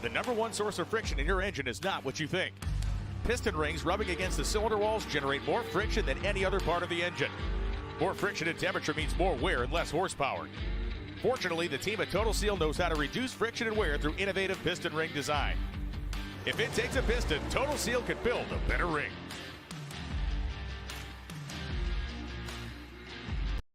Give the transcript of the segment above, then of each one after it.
The number one source of friction in your engine is not what you think. Piston rings rubbing against the cylinder walls generate more friction than any other part of the engine. More friction and temperature means more wear and less horsepower. Fortunately, the team at Total Seal knows how to reduce friction and wear through innovative piston ring design. If it takes a piston, Total Seal can build a better ring.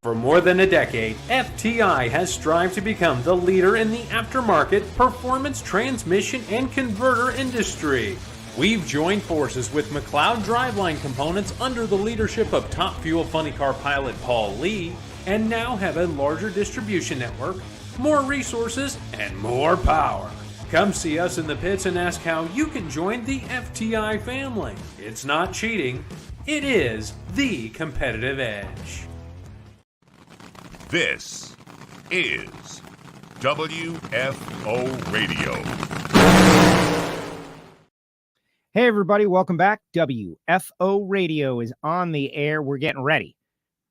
For more than a decade, FTI has strived to become the leader in the aftermarket performance transmission and converter industry. We've joined forces with McLeod Driveline Components under the leadership of Top Fuel Funny Car pilot Paul Lee, and now have a larger distribution network, more resources, and more power. Come see us in the pits and ask how you can join the FTI family. It's not cheating, it is the competitive edge. This is WFO Radio. Hey, everybody. Welcome back. WFO Radio is on the air. We're getting ready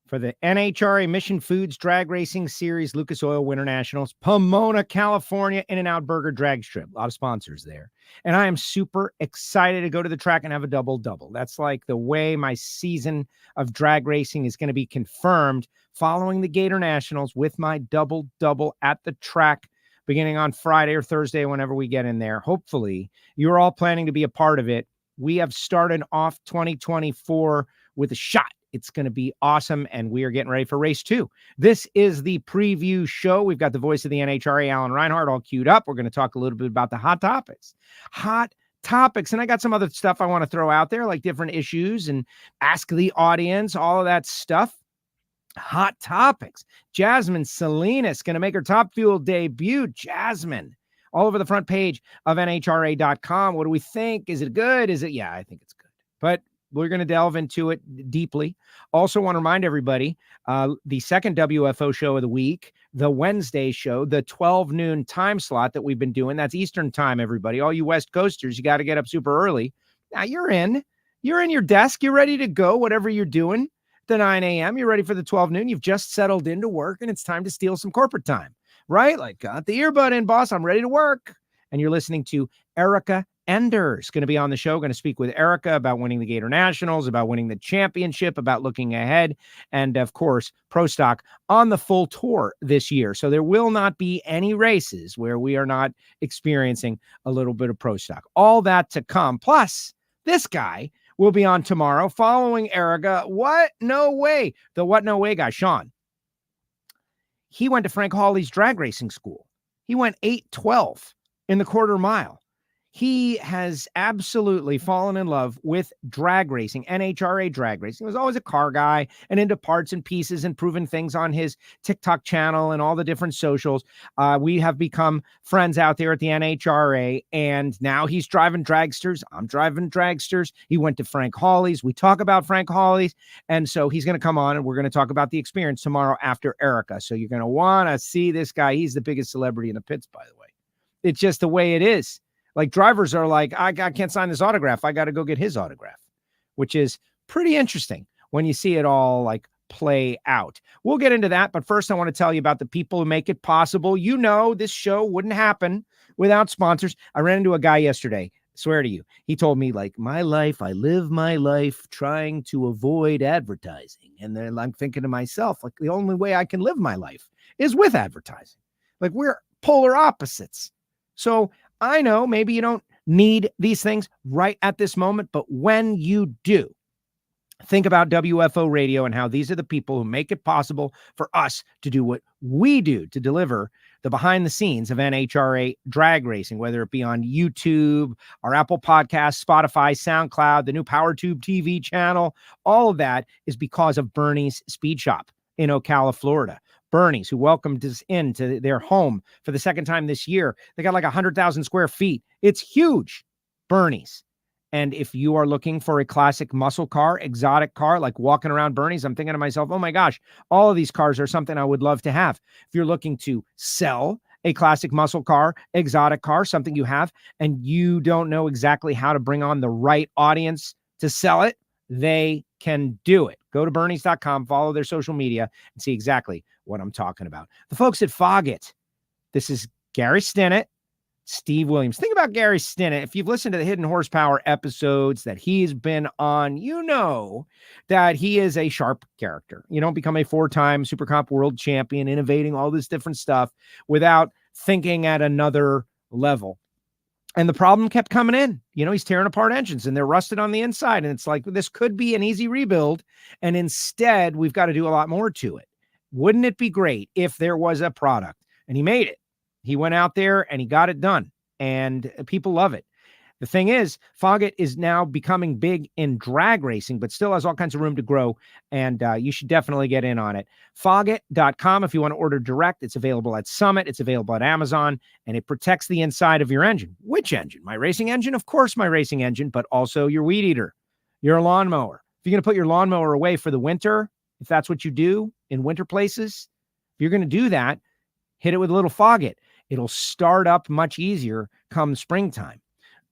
for the NHRA Mission Foods Drag Racing Series, Lucas Oil Winternationals, Pomona, California, In-N-Out Burger Drag Strip. A lot of sponsors there. And I am super excited to go to the track and have a double-double. That's like the way my season of drag racing is going to be confirmed following the Gatornationals with my double-double at the track beginning on Friday or Thursday, whenever we get in there. Hopefully, you're all planning to be a part of it. We have started off 2024 with a shot. It's going to be awesome, and we are getting ready for race 2. This is the preview show. We've got the voice of the NHRA, Alan Reinhart, all queued up. We're going to talk a little bit about the hot topics. Hot topics, and I got some other stuff I want to throw out there, like different issues and ask the audience, all of that stuff. Hot topics. Jasmine Salinas going to make her Top Fuel debut. Jasmine, all over the front page of NHRA.com. What do we think? Is it good? Yeah, I think it's good. But we're going to delve into it deeply. Also want to remind everybody, the second WFO show of the week, the Wednesday show, the 12 noon time slot that we've been doing. That's Eastern time, everybody. All you West Coasters, you got to get up super early. Now you're in your desk. You're ready to go, whatever you're doing. The 9 a.m. You're ready for the 12 noon. You've just settled into work and it's time to steal some corporate time, right? Like, got the earbud in, boss. I'm ready to work. And you're listening to Erica Enders, going to be on the show, going to speak with Erica about winning the Gatornationals, about winning the championship, about looking ahead, and of course, Pro Stock on the full tour this year. So there will not be any races where we are not experiencing a little bit of Pro Stock. All that to come. Plus, this guy will be on tomorrow following Erica. What? No way. The what? No way guy, Sean. He went to Frank Hawley's drag racing school. He went 8-12 in the quarter mile. He has absolutely fallen in love with drag racing, NHRA drag racing. He was always a car guy and into parts and pieces and proving things on his TikTok channel and all the different socials. We have become friends out there at the NHRA, and now he's driving dragsters. I'm driving dragsters. He went to Frank Hawley's. We talk about Frank Hawley's, and so he's going to come on, and we're going to talk about the experience tomorrow after Erica. So you're going to want to see this guy. He's the biggest celebrity in the pits, by the way. It's just the way it is. Like, drivers are like, I can't sign this autograph. I got to go get his autograph, which is pretty interesting when you see it all like play out. We'll get into that. But first, I want to tell you about the people who make it possible. You know, this show wouldn't happen without sponsors. I ran into a guy yesterday. I swear to you. He told me, like, my life, I live my life trying to avoid advertising. And then I'm thinking to myself, like, the only way I can live my life is with advertising. Like, we're polar opposites. So I know maybe you don't need these things right at this moment, but when you do, think about WFO Radio and how these are the people who make it possible for us to do what we do to deliver the behind the scenes of NHRA drag racing, whether it be on YouTube, our Apple Podcasts, Spotify, SoundCloud, the new PowerTube TV channel. All of that is because of Bernie's Speed Shop in Ocala, Florida. Bernie's, who welcomed us into their home for the second time this year. They got like 100,000 square feet. It's huge. Bernie's. And if you are looking for a classic muscle car, exotic car, like walking around Bernie's, I'm thinking to myself, oh my gosh, all of these cars are something I would love to have. If you're looking to sell a classic muscle car, exotic car, something you have, and you don't know exactly how to bring on the right audience to sell it, they can do it. Go to Bernie's.com, follow their social media, and see exactly what I'm talking about. The folks at Foggit. This is Gary Stinnett, Steve Williams. Think about Gary Stinnett. If you've listened to the Hidden Horsepower episodes that he's been on, you know that he is a sharp character. You don't become a 4-time Super Comp world champion, innovating all this different stuff without thinking at another level. And the problem kept coming in. You know, he's tearing apart engines and they're rusted on the inside. And it's like, this could be an easy rebuild. And instead, we've got to do a lot more to it. Wouldn't it be great if there was a product? And he made it. He went out there and he got it done. And people love it. The thing is, Foggett is now becoming big in drag racing, but still has all kinds of room to grow. And you should definitely get in on it. Foggett.com if you want to order direct. It's available at Summit. It's available at Amazon. And it protects the inside of your engine. Which engine? My racing engine? Of course, my racing engine, but also your weed eater, your lawnmower. If you're going to put your lawnmower away for the winter, if that's what you do in winter places, if you're going to do that, hit it with a little Foggett. It'll start up much easier come springtime.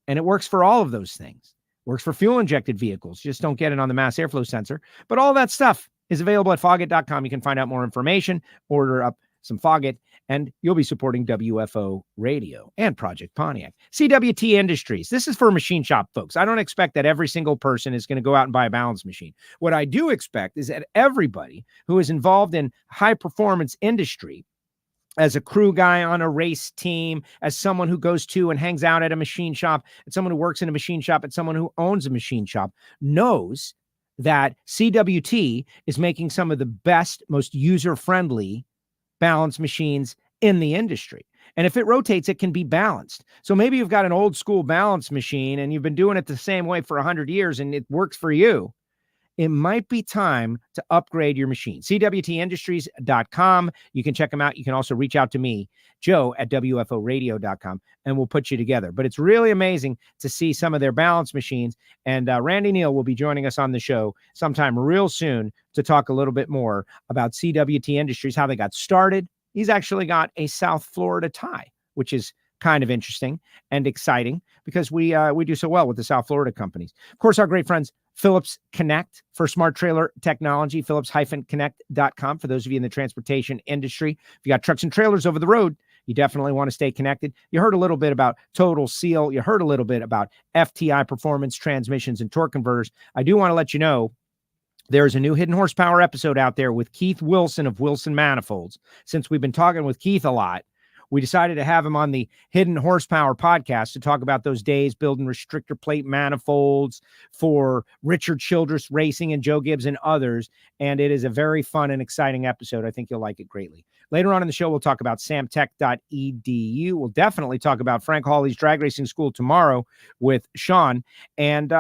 And it works for all of those things. Works for fuel-injected vehicles. Just don't get it on the mass airflow sensor. But all that stuff is available at Foggett.com. You can find out more information, order up some Foggett, and you'll be supporting WFO Radio and Project Pontiac. CWT Industries. This is for machine shop folks. I don't expect that every single person is going to go out and buy a balance machine. What I do expect is that everybody who is involved in high-performance industry, as a crew guy on a race team, as someone who goes to and hangs out at a machine shop, as someone who works in a machine shop, as someone who owns a machine shop, knows that CWT is making some of the best, most user-friendly balance machines in the industry. And if it rotates, it can be balanced. So maybe you've got an old school balance machine and you've been doing it the same way for 100 years and it works for you. It might be time to upgrade your machine. CWTindustries.com. You can check them out. You can also reach out to me, Joe, at WFOradio.com, and we'll put you together. But it's really amazing to see some of their balance machines. And Randy Neal will be joining us on the show sometime real soon to talk a little bit more about CWT Industries, how they got started. He's actually got a South Florida tie, which is kind of interesting and exciting because we do so well with the South Florida companies. Of course, our great friends, Phillips Connect for smart trailer technology, Phillips-Connect.com for those of you in the transportation industry. If you got trucks and trailers over the road, you definitely want to stay connected. You heard a little bit about Total Seal. You heard a little bit about FTI performance, transmissions, and torque converters. I do want to let you know there's a new Hidden Horsepower episode out there with Keith Wilson of Wilson Manifolds. Since we've been talking with Keith a lot, we decided to have him on the Hidden Horsepower podcast to talk about those days building restrictor plate manifolds for Richard Childress Racing and Joe Gibbs and others. And it is a very fun and exciting episode. I think you'll like it greatly. Later on in the show, we'll talk about samtech.edu. We'll definitely talk about Frank Hawley's drag racing school tomorrow with Sean. And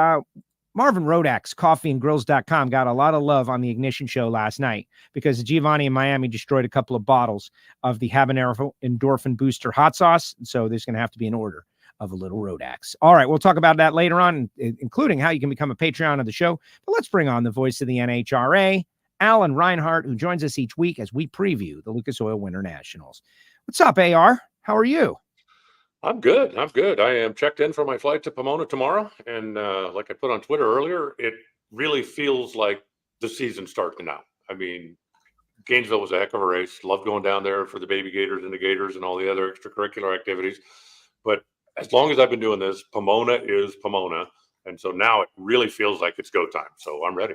Marvin Rodak's coffeeandgrills.com got a lot of love on the Ignition show last night because Giovanni in Miami destroyed a couple of bottles of the habanero endorphin booster hot sauce. So there's going to have to be an order of a little Rodak's. All right, we'll talk about that later on, including how you can become a Patreon of the show. But let's bring on the voice of the NHRA, Alan Reinhart, who joins us each week as we preview the Lucas Oil Winternationals. What's up, AR? How are you? I'm good. I am checked in for my flight to Pomona tomorrow. And like I put on Twitter earlier, it really feels like the season's starting now. I mean, Gainesville was a heck of a race. Loved going down there for the baby gators and the gators and all the other extracurricular activities. But as long as I've been doing this, Pomona is Pomona. And so now it really feels like it's go time. So I'm ready.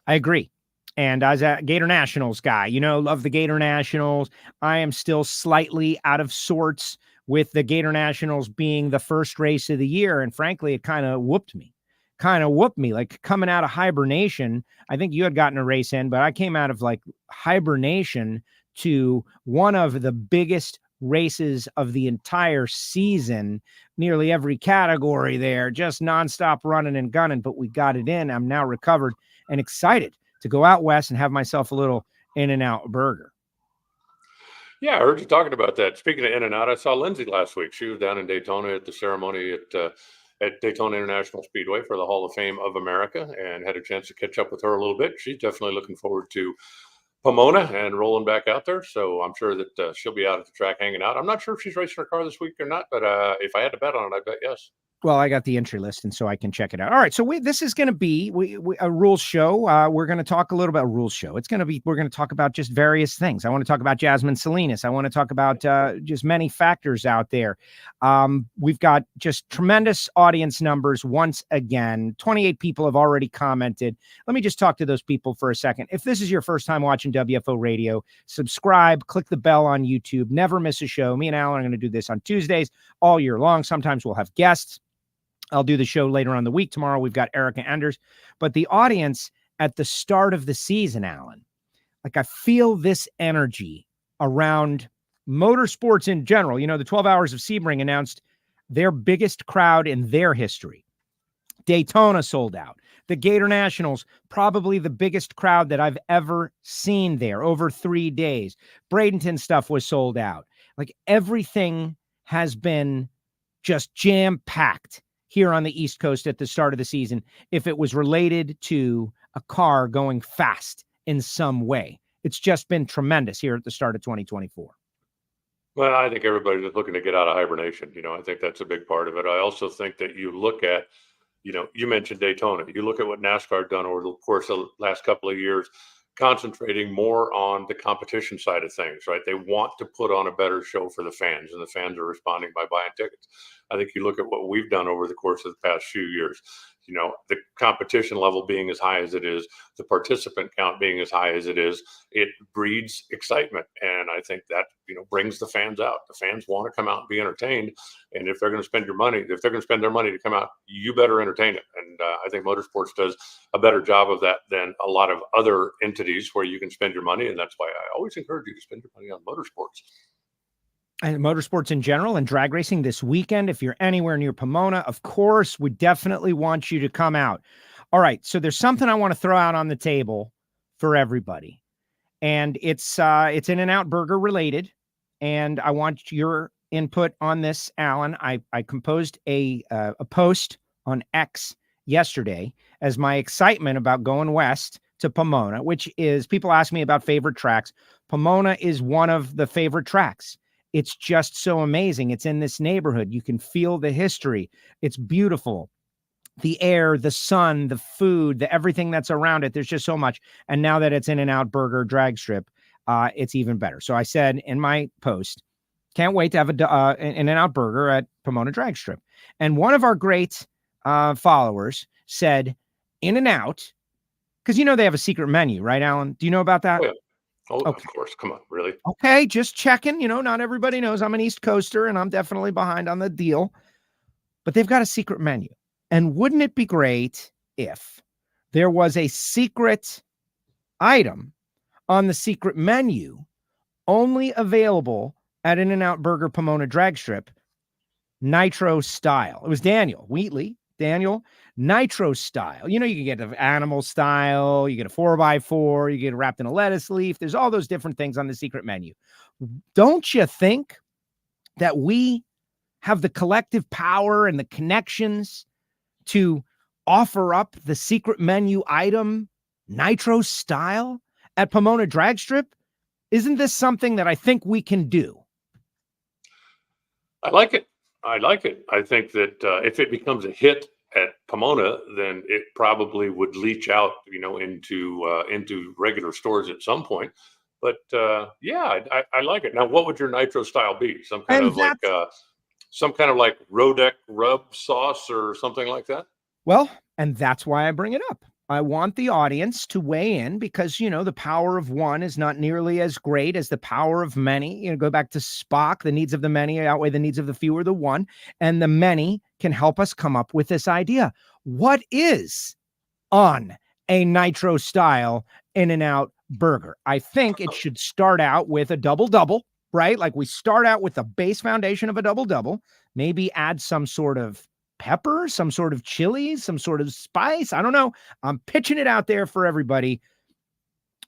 I agree. And as a Gatornationals guy, love the Gatornationals. I am still slightly out of sorts with the Gatornationals being the first race of the year. And frankly, it kind of whooped me, like coming out of hibernation. I think you had gotten a race in, but I came out of like hibernation to one of the biggest races of the entire season, nearly every category there, just nonstop running and gunning, but we got it in. I'm now recovered and excited to go out west and have myself a little In-N-Out burger. Yeah, I heard you talking about that. Speaking of In-N-Out, I saw Lindsay last week. She was down in Daytona at the ceremony at Daytona International Speedway for the Hall of Fame of America and had a chance to catch up with her a little bit. She's definitely looking forward to Pomona and rolling back out there. So I'm sure that she'll be out at the track hanging out. I'm not sure if she's racing her car this week or not, but if I had to bet on it, I bet yes. Well, I got the entry list, and so I can check it out. All right, so this is going to be a rules show. We're going to talk a little about rules show. We're going to talk about just various things. I want to talk about Jasmine Salinas. I want to talk about just many factors out there. We've got just tremendous audience numbers once again. 28 people have already commented. Let me just talk to those people for a second. If this is your first time watching WFO Radio, subscribe, click the bell on YouTube. Never miss a show. Me and Alan are going to do this on Tuesdays all year long. Sometimes we'll have guests. I'll do the show later on the week. Tomorrow we've got Erica Enders. But the audience at the start of the season, Alan, like I feel this energy around motorsports in general. You know, the 12 Hours of Sebring announced their biggest crowd in their history. Daytona sold out. The Gatornationals, probably the biggest crowd that I've ever seen there, over 3 days. Bradenton stuff was sold out. Like everything has been just jam-packed here on the East Coast at the start of the season, if it was related to a car going fast in some way. It's just been tremendous here at the start of 2024. Well, I think everybody's just looking to get out of hibernation. You know, I think that's a big part of it. I also think that you look at, you know, you mentioned Daytona. You look at what NASCAR done over the course of the last couple of years, concentrating more on the competition side of things, right? They want to put on a better show for the fans, and the fans are responding by buying tickets. I think you look at what we've done over the course of the past few years, you know, the competition level being as high as it is, the participant count being as high as it is, it breeds excitement. And I think that, you know, brings the fans out. The fans want to come out and be entertained. And if they're going to spend their money to come out, you better entertain it. And I think motorsports does a better job of that than a lot of other entities where you can spend your money. And that's why I always encourage you to spend your money on motorsports. And motorsports in general and drag racing this weekend. If you're anywhere near Pomona, of course, we definitely want you to come out. All right. So there's something I want to throw out on the table for everybody. And it's In-N-Out Burger related. And I want your input on this, Alan. I composed a post on X yesterday as my excitement about going west to Pomona, which is, people ask me about favorite tracks. Pomona is one of the favorite tracks. It's just so amazing. It's in this neighborhood. You can feel the history. It's beautiful. The air, the sun, the food, the everything that's around it. There's just so much. And now that it's In-N-Out Burger drag strip, it's even better. So I said in my post, can't wait to have an In-N-Out Burger at Pomona Drag Strip. And one of our great followers said, In-N-Out, because you know they have a secret menu, right, Alan? Do you know about that? Oh, yeah. Oh, okay. Of course. Come on, really? Okay, just checking. You know, not everybody knows I'm an East Coaster, and I'm definitely behind on the deal. But they've got a secret menu. And wouldn't it be great if there was a secret item on the secret menu only available at In-N-Out Burger Pomona Drag Strip, Nitro Style? It was Daniel Wheatley. Daniel, Nitro Style. You know, you can get an animal style, you get a 4x4, you get it wrapped in a lettuce leaf. There's all those different things on the secret menu. Don't you think that we have the collective power and the connections to offer up the secret menu item, Nitro Style, at Pomona Drag Strip? Isn't this something that I think we can do? I like it. I think that if it becomes a hit at Pomona, then it probably would leach out, you know, into regular stores at some point. But yeah, I like it. Now, what would your Nitro Style be? Some kind of like Rodec rub sauce or something like that? Well, and that's why I bring it up. I want the audience to weigh in because, you know, the power of one is not nearly as great as the power of many. You know, go back to Spock, the needs of the many outweigh the needs of the few or the one, and the many can help us come up with this idea. What is on a Nitro Style In-N-Out Burger? I think it should start out with a double-double, right? Like we start out with the base foundation of a double-double, maybe add some sort of pepper, some sort of chili, some sort of spice. I don't know. I'm pitching it out there for everybody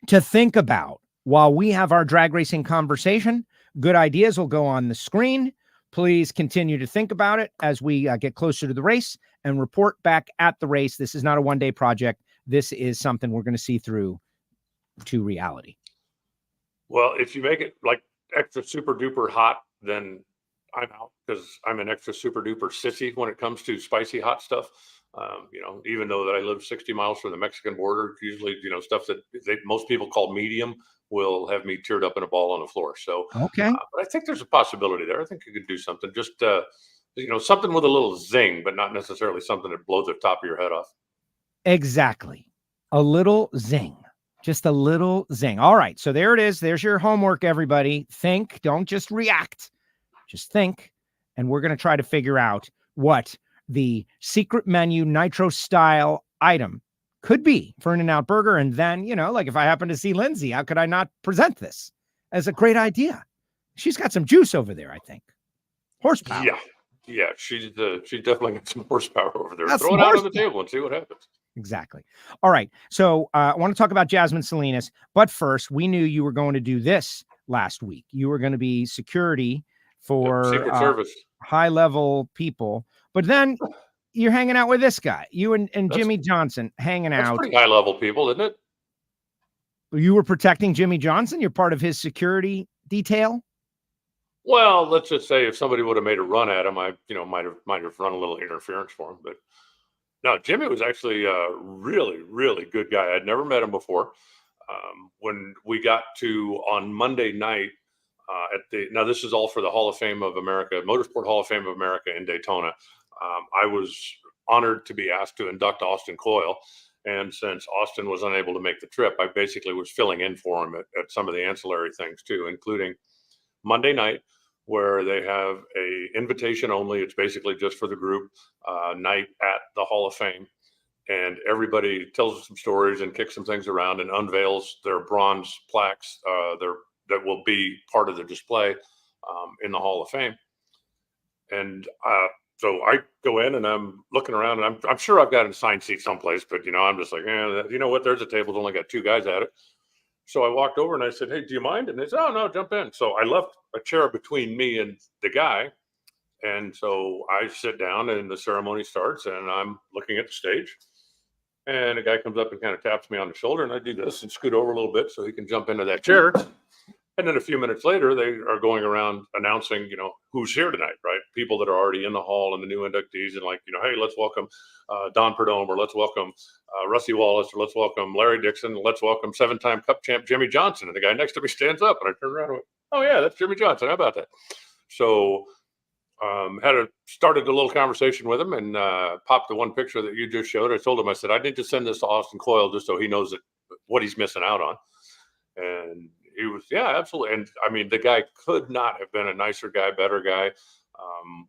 to think about while we have our drag racing conversation. Good ideas will go on the screen. Please continue to think about it as we get closer to the race and report back at the race. This is not a one-day project. This is something we're going to see through to reality. Well, if you make it like extra super duper hot, then I'm out because I'm an extra super duper sissy when it comes to spicy hot stuff. Even though that I live 60 miles from the Mexican border, usually, stuff that most people call medium will have me teared up in a ball on the floor. So, Okay. but I think there's a possibility there. I think you could do something, just, something with a little zing, but not necessarily something that blows the top of your head off. Exactly. A little zing. Just a little zing. All right. So there it is. There's your homework, everybody. Think. Don't just react. Just think. And we're going to try to figure out what the secret menu Nitro Style item could be for In-N-Out Burger. And then, like if I happen to see Lindsay, how could I not present this as a great idea? She's got some juice over there, I think. Horsepower. Yeah. She's definitely got some horsepower over there. That's Throw it out on the table and see what happens. Exactly. All right. So I want to talk about Jasmine Salinas, but first we knew you were going to do this last week. You were going to be security for Secret Service, high level people, but then you're hanging out with this guy, you and Jimmy Johnson hanging out. Pretty high level people, isn't it? You were protecting Jimmy Johnson. You're part of his security detail. Well, let's just say if somebody would have made a run at him, I might have run a little interference for him, but. No, Jimmy was actually a really, really good guy. I'd never met him before. When we got to on Monday night now this is all for the Hall of Fame of America, Motorsport Hall of Fame of America in Daytona. I was honored to be asked to induct Austin Coil. And since Austin was unable to make the trip, I basically was filling in for him at some of the ancillary things too, including Monday night, where they have a invitation only. It's basically just for the group night at the Hall of Fame. And everybody tells some stories and kicks some things around and unveils their bronze plaques that will be part of the display in the Hall of Fame. And so I go in and I'm looking around and I'm sure I've got an assigned seat someplace, but I'm just like, you know what? There's a table. It's only got two guys at it. So I walked over and I said, "Hey, do you mind?" And they said, "Oh, no, jump in." So I left a chair between me and the guy. And so I sit down and the ceremony starts and I'm looking at the stage. And a guy comes up and kind of taps me on the shoulder and I do this and scoot over a little bit so he can jump into that chair. And then a few minutes later, they are going around announcing, who's here tonight, right? People that are already in the hall and the new inductees and hey, let's welcome Don Perdome, or let's welcome Rusty Wallace, or let's welcome Larry Dixon, let's welcome 7-time Cup champ Jimmy Johnson. And the guy next to me stands up and I turn around and went, "Oh yeah, that's Jimmy Johnson. How about that?" So started a little conversation with him and popped the one picture that you just showed. I told him, I said, "I need to send this to Austin Coil just so he knows what he's missing out on." And he was, yeah, absolutely. And I mean, the guy could not have been a nicer guy, better guy.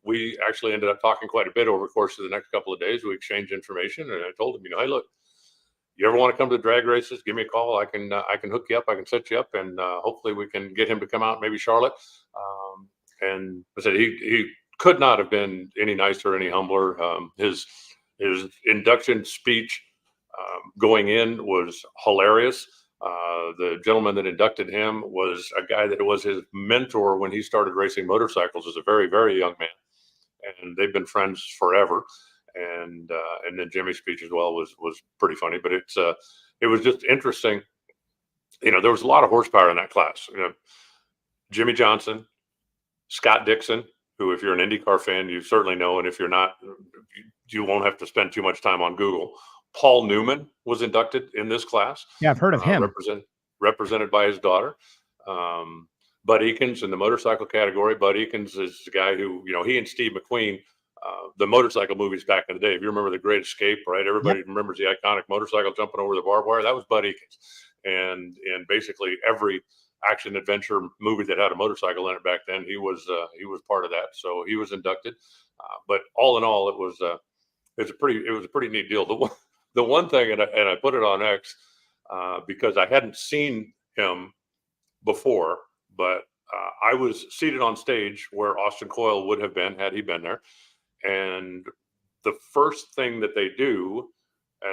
We actually ended up talking quite a bit over the course of the next couple of days. We exchanged information and I told him, "Hey, look, you ever want to come to the drag races, give me a call. I can hook you up. I can set you up. And hopefully we can get him to come out, maybe Charlotte." And I said, he could not have been any nicer, any humbler. His induction speech going in was hilarious. The gentleman that inducted him was a guy that was his mentor when he started racing motorcycles as a very, very young man. And they've been friends forever. And then Jimmy's speech as well was pretty funny, but it was just interesting. There was a lot of horsepower in that class. Jimmy Johnson, Scott Dixon, who, if you're an IndyCar fan, you certainly know. And if you're not, you won't have to spend too much time on Google. Paul Newman was inducted in this class. Yeah, I've heard of him. Represented by his daughter. Bud Eakins in the motorcycle category. Bud Eakins is the guy who, he and Steve McQueen, the motorcycle movies back in the day. If you remember The Great Escape, right? Everybody remembers the iconic motorcycle jumping over the barbed wire. That was Bud Eakins. And basically every action adventure movie that had a motorcycle in it back then, he was part of that. So he was inducted. But all in all, it was a pretty neat deal. The one thing, and I put it on X because I hadn't seen him before, but I was seated on stage where Austin Coil would have been had he been there. And the first thing that they do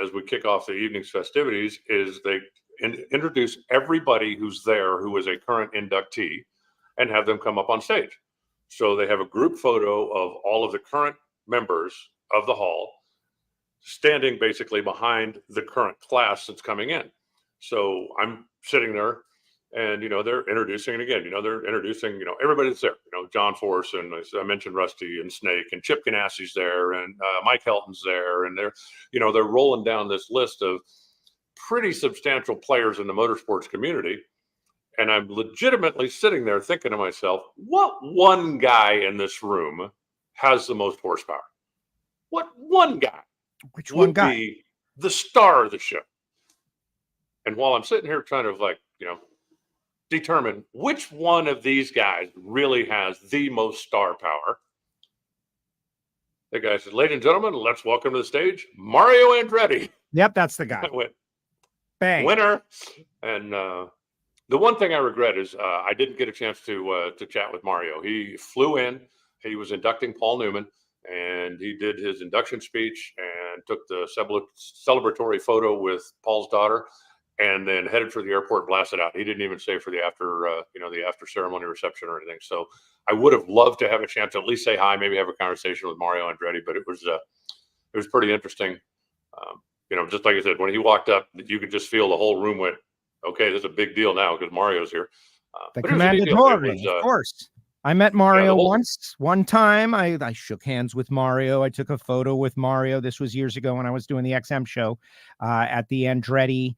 as we kick off the evening's festivities is they introduce everybody who's there who is a current inductee and have them come up on stage. So they have a group photo of all of the current members of the hall standing basically behind the current class that's coming in. So I'm sitting there And, they're introducing it again. They're introducing, everybody that's there. John Force, and as I mentioned, Rusty and Snake, and Chip Ganassi's there, and Mike Helton's there. And they're rolling down this list of pretty substantial players in the motorsports community. And I'm legitimately sitting there thinking to myself, what one guy in this room has the most horsepower? What one guy? Which one guy? Be the star of the show? And while I'm sitting here trying to determine which one of these guys really has the most star power, the guy said, "Ladies and gentlemen, let's welcome to the stage Mario Andretti." Yep, that's the guy. I went, bang, winner. And the one thing I regret is I didn't get a chance to chat with Mario. He flew in. He was inducting Paul Newman, and he did his induction speech and took the celebratory photo with Paul's daughter, and then headed for the airport, blasted out. He didn't even stay for the after ceremony reception or anything. So I would have loved to have a chance to at least say hi, maybe have a conversation with Mario Andretti, but it was pretty interesting. Just like I said, when he walked up, you could just feel the whole room went, okay, this is a big deal now because Mario's here. The Commendatore, of course. I met Mario one time. I shook hands with Mario. I took a photo with Mario. This was years ago when I was doing the XM show at the Andretti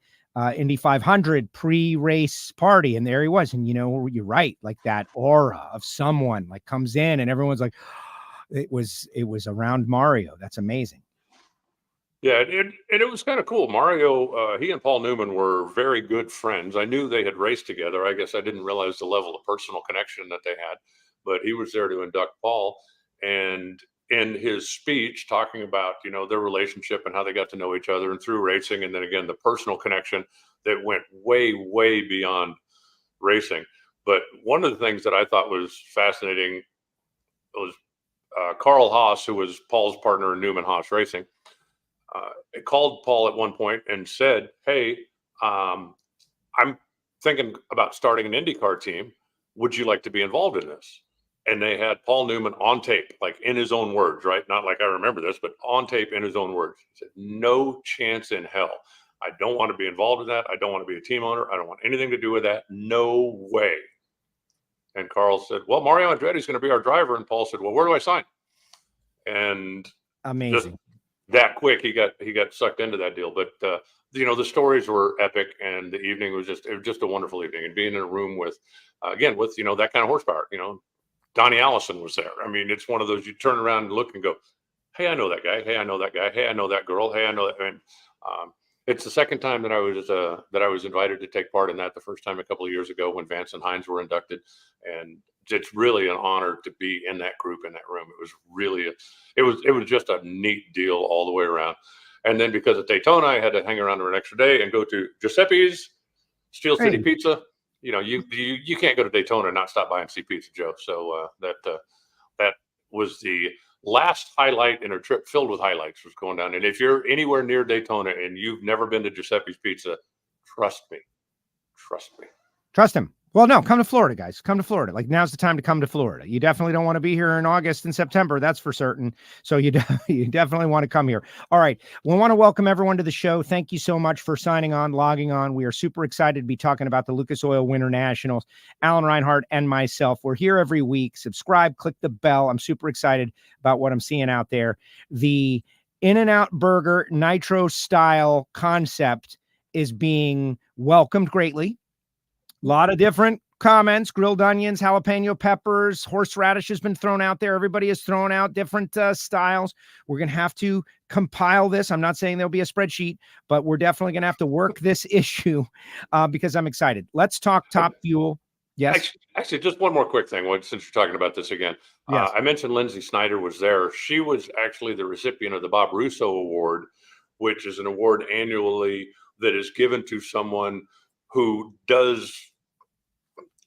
Indy 500 pre-race party, and there he was. And you're right, like that aura of someone like comes in, and everyone's like, it was around Mario. That's amazing. Yeah, and it was kind of cool. Mario, he and Paul Newman were very good friends. I knew they had raced together. I guess I didn't realize the level of personal connection that they had, but he was there to induct Paul. And in his speech, talking about, their relationship and how they got to know each other and through racing. And then again, the personal connection that went way, way beyond racing. But one of the things that I thought was fascinating was Carl Haas, who was Paul's partner in Newman Haas Racing. Called Paul at one point and said, "Hey, I'm thinking about starting an IndyCar team. Would you like to be involved in this?" And they had Paul Newman on tape, like in his own words, right? Not like I remember this, but on tape in his own words. He said, "No chance in hell. I don't want to be involved in that. I don't want to be a team owner. I don't want anything to do with that. No way." And Carl said, "Well, Mario Andretti's going to be our driver." And Paul said, "Well, where do I sign?" And amazing. That quick, he got sucked into that deal. But the stories were epic, and the evening was just a wonderful evening. And being in a room with that kind of horsepower, Donnie Allison was there. I mean, it's one of those you turn around and look and go, "Hey, I know that guy. Hey, I know that guy. Hey, I know that girl. Hey, I know that." And it's the second time that I was invited to take part in that. The first time a couple of years ago when Vance and Hines were inducted, and it's really an honor to be in that group, in that room. It was really, it was just a neat deal all the way around. And then because of Daytona, I had to hang around for an extra day and go to Giuseppe's Steel City Pizza. You can't go to Daytona and not stop by and see Pizza Joe. So that was the last highlight in a trip filled with highlights, was going down. And if you're anywhere near Daytona and you've never been to Giuseppe's Pizza, trust me. Trust him. Well, no, come to Florida, guys. Come to Florida. Like, now's the time to come to Florida. You definitely don't want to be here in August and September. That's for certain. So you definitely want to come here. All right. We want to welcome everyone to the show. Thank you so much for signing on, logging on. We are super excited to be talking about the Lucas Oil Winternationals. Alan Reinhart and myself, we're here every week. Subscribe, click the bell. I'm super excited about what I'm seeing out there. The In-N-Out Burger Nitro Style concept is being welcomed greatly. A lot of different comments: grilled onions, jalapeno peppers, horseradish has been thrown out there. Everybody has thrown out different styles. We're going to have to compile this. I'm not saying there'll be a spreadsheet, but we're definitely going to have to work this issue because I'm excited. Let's talk Top Fuel. Yes. Actually, just one more quick thing. Since you're talking about this again, yes. I mentioned Lindsay Snyder was there. She was actually the recipient of the Bob Russo Award, which is an award annually that is given to someone who does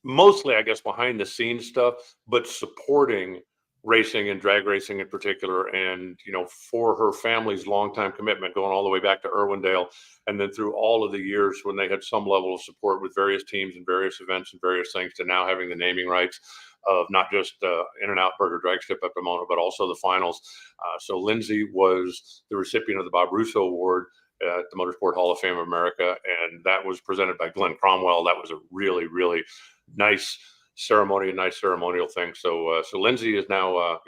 mostly, I guess, behind the scenes stuff, but supporting racing and drag racing in particular. And, for her family's longtime commitment, going all the way back to Irwindale, and then through all of the years when they had some level of support with various teams and various events and various things, to now having the naming rights of not just In-N-Out Burger Drag Strip at Pomona, but also the finals. So Lindsay was the recipient of the Bob Russo Award. at the Motorsport Hall of Fame of America, and that was presented by Glenn Cromwell. That was a really, really nice ceremony, a nice ceremonial thing. So Lindsay is now,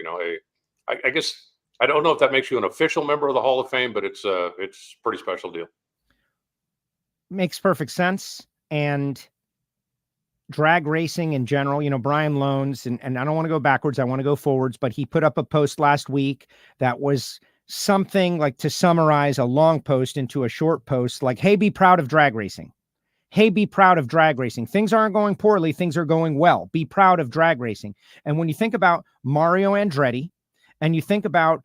I guess, I don't know if that makes you an official member of the Hall of Fame, but it's a pretty special deal. Makes perfect sense. And drag racing in general, Brian Loans, and I don't want to go backwards, I want to go forwards, but he put up a post last week that was something like, to summarize a long post into a short post, like, hey, be proud of drag racing. Hey, be proud of drag racing. Things aren't going poorly. Things are going well. Be proud of drag racing. And when you think about Mario Andretti, and you think about,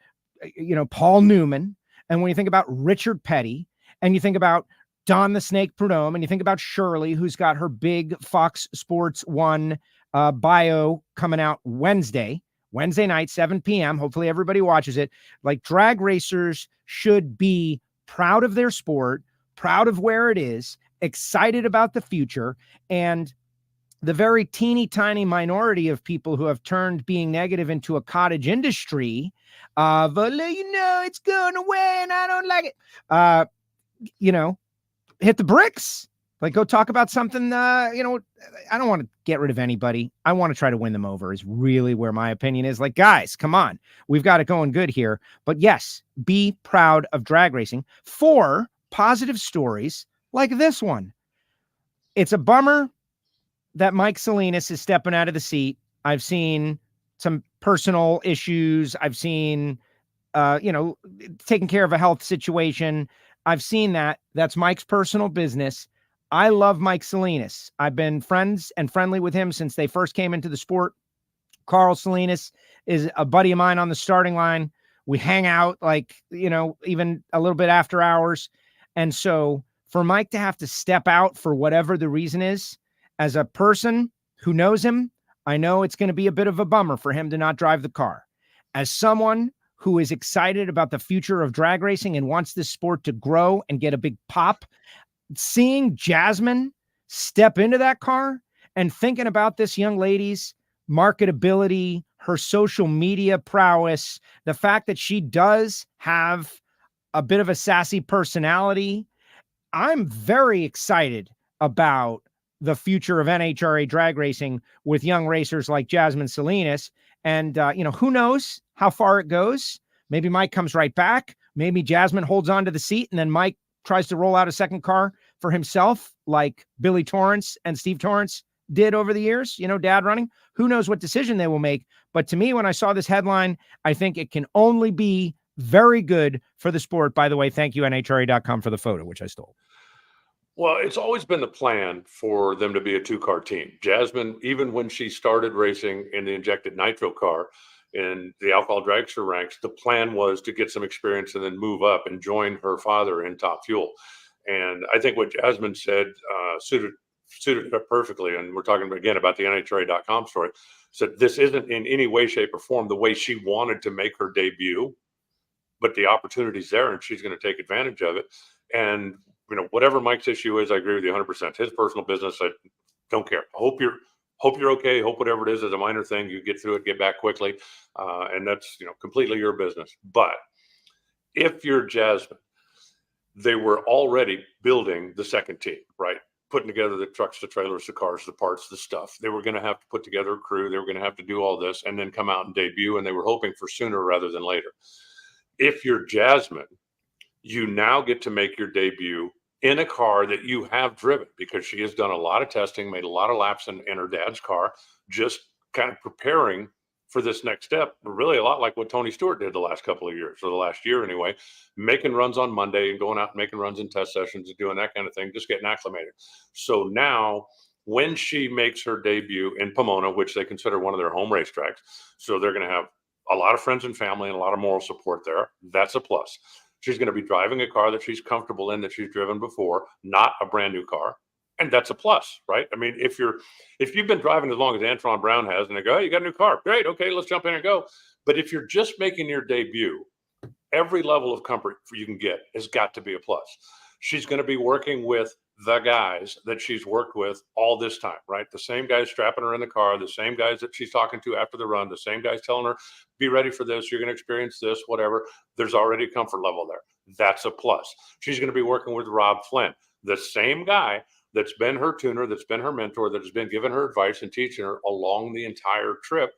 Paul Newman, and when you think about Richard Petty, and you think about Don the Snake Prudhomme, and you think about Shirley, who's got her big Fox Sports 1 bio coming out Wednesday night, 7 p.m. Hopefully everybody watches it. Like, drag racers should be proud of their sport, proud of where it is, excited about the future. And the very teeny tiny minority of people who have turned being negative into a cottage industry of, it's going away and I don't like it. Hit the bricks. Like, go talk about something, I don't want to get rid of anybody. I want to try to win them over is really where my opinion is. Like, guys, come on. We've got it going good here. But yes, be proud of drag racing for positive stories like this one. It's a bummer that Mike Salinas is stepping out of the seat. I've seen some personal issues. I've seen, taking care of a health situation. I've seen that. That's Mike's personal business. I love Mike Salinas. I've been friends and friendly with him since they first came into the sport. Carl Salinas is a buddy of mine on the starting line. We hang out even a little bit after hours. And so for Mike to have to step out for whatever the reason is, as a person who knows him, I know it's going to be a bit of a bummer for him to not drive the car. As someone who is excited about the future of drag racing and wants this sport to grow and get a big pop, seeing Jasmine step into that car and thinking about this young lady's marketability, her social media prowess, the fact that she does have a bit of a sassy personality, I'm very excited about the future of NHRA drag racing with young racers like Jasmine Salinas. And, who knows how far it goes? Maybe Mike comes right back. Maybe Jasmine holds on to the seat and then Mike tries to roll out a second car for himself, like Billy Torrence and Steve Torrence did over the years, dad running. Who knows what decision they will make? But to me, when I saw this headline, I think it can only be very good for the sport. By the way, thank you, NHRA.com, for the photo, which I stole. Well, it's always been the plan for them to be a two-car team. Jasmine, even when she started racing in the injected nitro car in the alcohol dragster ranks, the plan was to get some experience and then move up and join her father in Top Fuel. And I think what Jasmine said suited it perfectly. And we're talking again about the NHRA.com story. Said this isn't in any way, shape, or form the way she wanted to make her debut, but the opportunity's there and she's going to take advantage of it. And whatever Mike's issue is, I agree with you 100%. His personal business, I don't care. Hope you're okay. Hope whatever it is a minor thing. You get through it, get back quickly, and that's completely your business. But if you're Jasmine, they were already building the second team, right? Putting together the trucks, the trailers, the cars, the parts, the stuff. They were going to have to put together a crew. They were going to have to do all this and then come out and debut. And they were hoping for sooner rather than later. If you're Jasmine, you now get to make your debut in a car that you have driven, because she has done a lot of testing, made a lot of laps in her dad's car, just kind of preparing for this next step. Really a lot like what Tony Stewart did the last couple of years, or the last year anyway, making runs on Monday and going out and making runs in test sessions and doing that kind of thing, just getting acclimated. So now when she makes her debut in Pomona, which they consider one of their home racetracks, so they're going to have a lot of friends and family and a lot of moral support there. That's a plus. She's going to be driving a car that she's comfortable in, that she's driven before, not a brand new car. And that's a plus, right? I mean, if you've been driving as long as Antron Brown has and they go, hey, you got a new car. Great. Okay, let's jump in and go. But if you're just making your debut, every level of comfort you can get has got to be a plus. She's going to be working with the guys that she's worked with all this time, right? The same guys strapping her in the car, the same guys that she's talking to after the run, the same guys telling her, be ready for this, you're going to experience this, whatever. There's already a comfort level there. That's a plus. She's going to be working with Rob Flynn, the same guy that's been her tuner, that's been her mentor, that has been giving her advice and teaching her along the entire trip.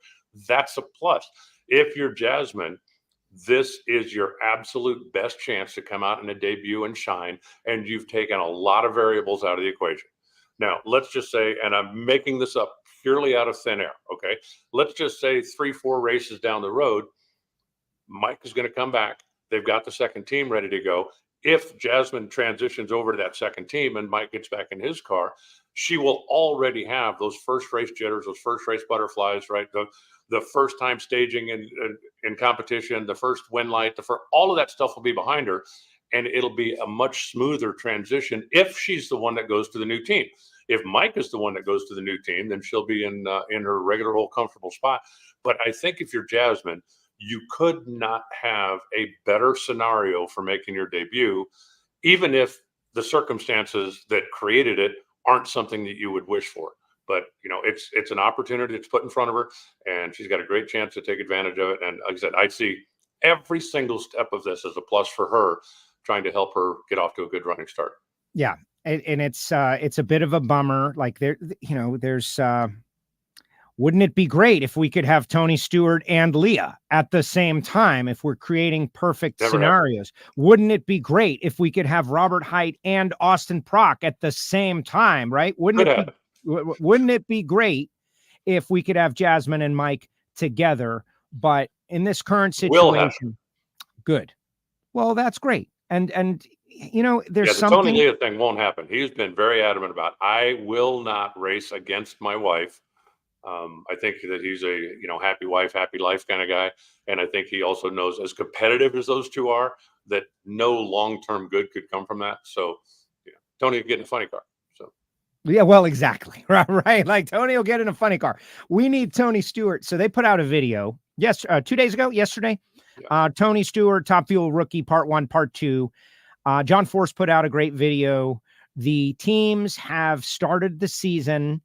That's a plus. If you're Jasmine, this is your absolute best chance to come out in a debut and shine, and you've taken a lot of variables out of the equation. Now, let's just say, and I'm making this up purely out of thin air, okay? Let's just say 3-4 races down the road, Mike is going to come back. They've got the second team ready to go. If Jasmine transitions over to that second team and Mike gets back in his car, she will already have those first race jitters, those first race butterflies, right? The first time staging in competition, the first win light, all of that stuff will be behind her, and it'll be a much smoother transition if she's the one that goes to the new team. If Mike is the one that goes to the new team, then she'll be in her regular old comfortable spot. But I think if you're Jasmine, you could not have a better scenario for making your debut, even if the circumstances that created it aren't something that you would wish for. But, it's an opportunity that's put in front of her, and she's got a great chance to take advantage of it. And like I said, I see every single step of this as a plus for her, trying to help her get off to a good running start. Yeah. And it's a bit of a bummer. Like there's wouldn't it be great if we could have Tony Stewart and Leah at the same time if we're creating perfect scenarios? Wouldn't it be great if we could have Robert Hight and Austin Prock at the same time, right? Wouldn't it be great if we could have Jasmine and Mike together? But in this current situation, good. Well, that's great. And there's something. The Tony Leah thing won't happen. He's been very adamant about, I will not race against my wife. I think that he's a, happy wife, happy life kind of guy. And I think he also knows, as competitive as those two are, that no long-term good could come from that. So Tony will get in a funny car. So. Yeah, well, exactly. Right. Like Tony will get in a funny car. We need Tony Stewart. So they put out a video 2 days ago, yesterday, Tony Stewart, Top Fuel Rookie, Part 1, Part 2. John Force put out a great video. The teams have started the season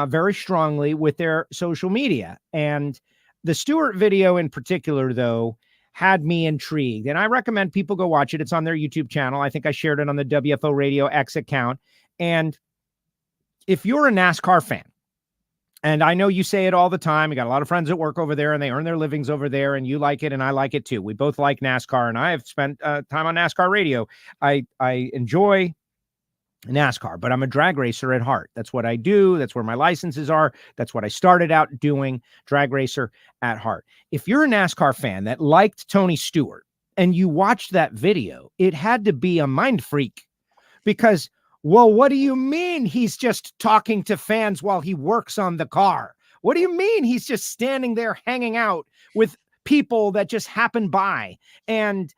very strongly with their social media. And the Stewart video in particular, though, had me intrigued. And I recommend people go watch it. It's on their YouTube channel. I think I shared it on the WFO Radio X account. And if you're a NASCAR fan, and I know you say it all the time, you got a lot of friends that work over there and they earn their livings over there, and you like it and I like it too. We both like NASCAR, and I have spent time on NASCAR radio. I enjoy NASCAR, but I'm a drag racer at heart. That's what I do. That's where my licenses are. That's what I started out doing, drag racer at heart. If you're a NASCAR fan that liked Tony Stewart and you watched that video, it had to be a mind freak, because, well, what do you mean he's just talking to fans while he works on the car? What do you mean he's just standing there hanging out with people that just happen by? And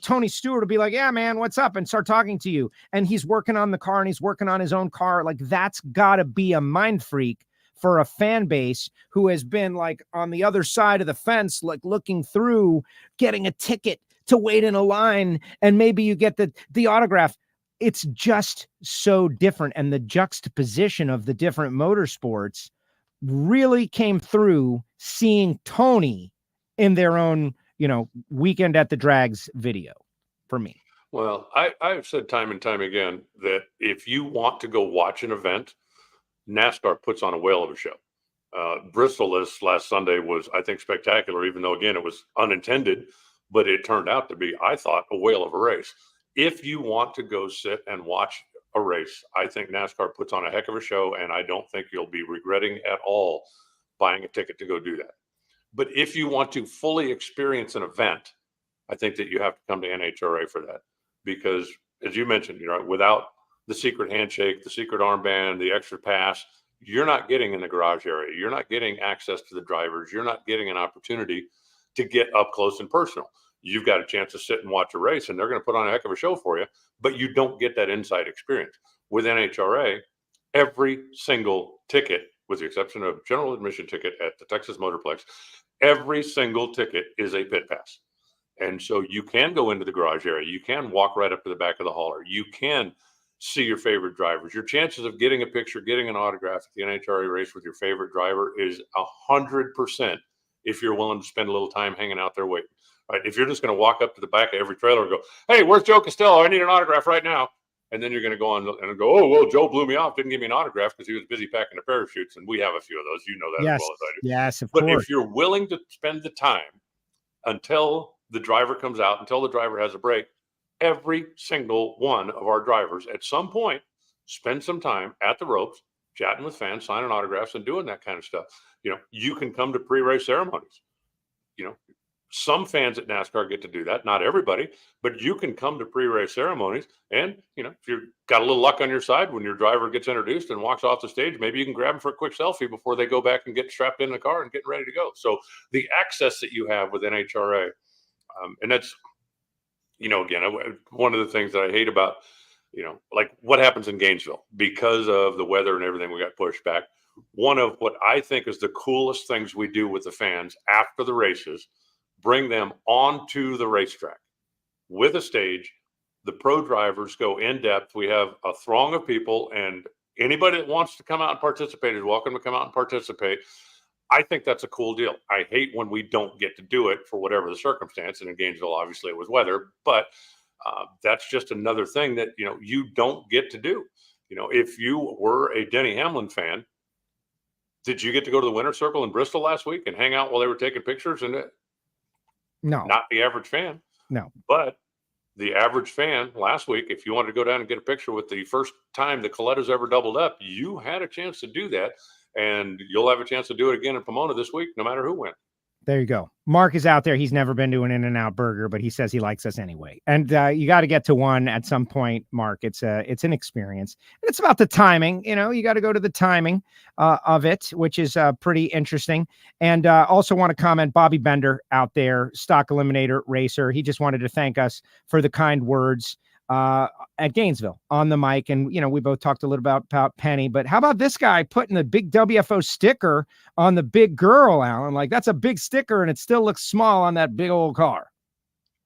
Tony Stewart will be like, yeah, man, what's up? And start talking to you. And he's working on the car and he's working on his own car. Like, that's gotta be a mind freak for a fan base who has been like on the other side of the fence, like looking through, getting a ticket to wait in a line. And maybe you get the autograph. It's just so different. And the juxtaposition of the different motorsports really came through seeing Tony in their own, weekend at the drags video for me. Well, I've said time and time again that if you want to go watch an event, NASCAR puts on a whale of a show. Bristol this last Sunday was, I think, spectacular, even though, again, it was unintended, but it turned out to be, I thought, a whale of a race. If you want to go sit and watch a race, I think NASCAR puts on a heck of a show, and I don't think you'll be regretting at all buying a ticket to go do that. But if you want to fully experience an event, I think that you have to come to NHRA for that. Because, as you mentioned, without the secret handshake, the secret armband, the extra pass, you're not getting in the garage area. You're not getting access to the drivers. You're not getting an opportunity to get up close and personal. You've got a chance to sit and watch a race, and they're going to put on a heck of a show for you, but you don't get that inside experience. With NHRA, every single ticket, with the exception of general admission ticket at the Texas Motorplex, every single ticket is a pit pass. And so you can go into the garage area. You can walk right up to the back of the hauler. You can see your favorite drivers. Your chances of getting a picture, getting an autograph at the NHRA race with your favorite driver is 100% if you're willing to spend a little time hanging out there waiting. Right? If you're just going to walk up to the back of every trailer and go, "Hey, where's Joe Castello? I need an autograph right now." And then you're going to go on and go, "Oh, well, Joe blew me off, didn't give me an autograph because he was busy packing the parachutes." And we have a few of those. You know that Yes. as well as I do. Yes, of But course. if you're willing to spend the time until the driver comes out, until the driver has a break, every single one of our drivers at some point spend some time at the ropes, chatting with fans, signing autographs, and doing that kind of stuff. You can come to pre-race ceremonies. Some fans at NASCAR get to do that. Not everybody, but you can come to pre-race ceremonies. And, if you've got a little luck on your side, when your driver gets introduced and walks off the stage, maybe you can grab them for a quick selfie before they go back and get strapped in the car and getting ready to go. So the access that you have with NHRA, and that's, again, one of the things that I hate about, like what happens in Gainesville because of the weather and everything, we got pushed back. One of what I think is the coolest things we do with the fans after the races, bring them onto the racetrack with a stage. The pro drivers go in depth. We have a throng of people, and anybody that wants to come out and participate is welcome to come out and participate. I think that's a cool deal. I hate when we don't get to do it for whatever the circumstance. And in Gainesville, obviously it was weather, but that's just another thing that, you don't get to do. If you were a Denny Hamlin fan, did you get to go to the Winter Circle in Bristol last week and hang out while they were taking pictures? And No, not the average fan. No. But the average fan last week, if you wanted to go down and get a picture with the first time the Colettas ever doubled up, you had a chance to do that. And you'll have a chance to do it again in Pomona this week, no matter who wins. There you go. Mark is out there. He's never been to an In-N-Out burger, but he says he likes us anyway. And you got to get to one at some point, Mark. It's an experience. And it's about the timing. You got to go to the timing of it, which is pretty interesting. And also want to comment, Bobby Bender out there, stock eliminator racer. He just wanted to thank us for the kind words at Gainesville on the mic. And, we both talked a little about Penny, but how about this guy putting the big WFO sticker on the big girl, Alan? Like, that's a big sticker and it still looks small on that big old car.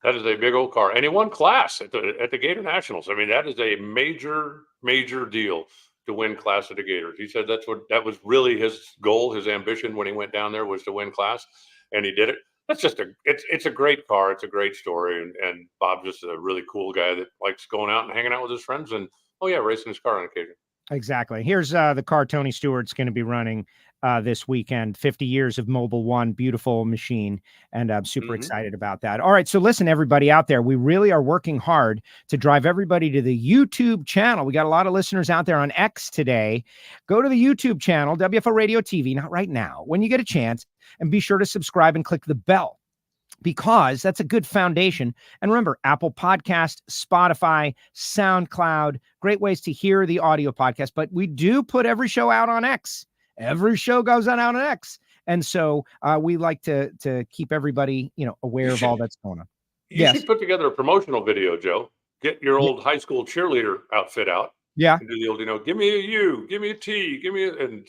That is a big old car. And he won class at the Gatornationals. I mean, that is a major, major deal to win class at the Gators. He said that was really his goal, his ambition when he went down there was to win class, and he did it. That's just it's a great car. It's a great story. And Bob's just a really cool guy that likes going out and hanging out with his friends and, racing his car on occasion. Exactly. Here's the car Tony Stewart's going to be running this weekend. 50 years of Mobil 1, beautiful machine. And I'm super excited about that. All right. So listen, everybody out there, we really are working hard to drive everybody to the YouTube channel. We got a lot of listeners out there on X today. Go to the YouTube channel, WFO Radio TV, not right now, when you get a chance, and be sure to subscribe and click the bell, because that's a good foundation. And remember, Apple Podcast, Spotify, SoundCloud, great ways to hear the audio podcast. But we do put every show out on X. Every show goes out on X. And so we like to keep everybody, aware of all that's going on. You should put together a promotional video, Joe. Get your old high school cheerleader outfit out. Yeah. And do the old, give me a U, give me a T, and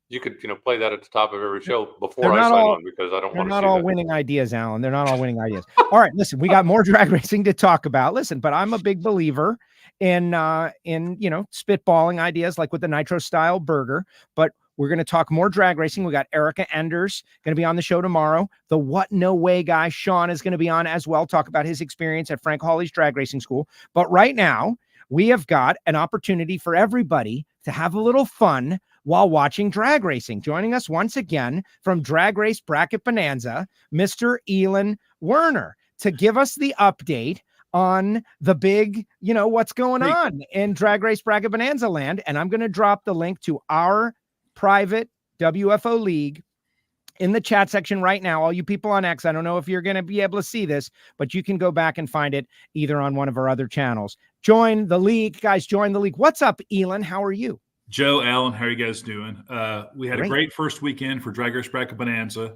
you could, play that at the top of every show before I sign on, because I don't want to see that. They're not all winning ideas, Alan. They're not all winning ideas. All right, listen, we got more drag racing to talk about. Listen, but I'm a big believer in spitballing ideas like with the Nitro Style burger, but we're going to talk more drag racing. We got Erica Enders going to be on the show tomorrow. The What No Way guy, Sean, is going to be on as well, talk about his experience at Frank Hawley's drag racing school. But right now, we have got an opportunity for everybody to have a little fun while watching drag racing. Joining us once again from Drag Race Bracket Bonanza, Mr. Elon Werner, to give us the update on the big, what's going on in Drag Race Bracket Bonanza land. And I'm going to drop the link to our private WFO league in the chat section right now. All you people on X, I don't know if you're going to be able to see this, but you can go back and find it either on one of our other channels. Join the league, guys. Join the league. What's up, Elon? How are you? Joe, Alan, how are you guys doing? We had a great first weekend for Drag Race Bracket Bonanza.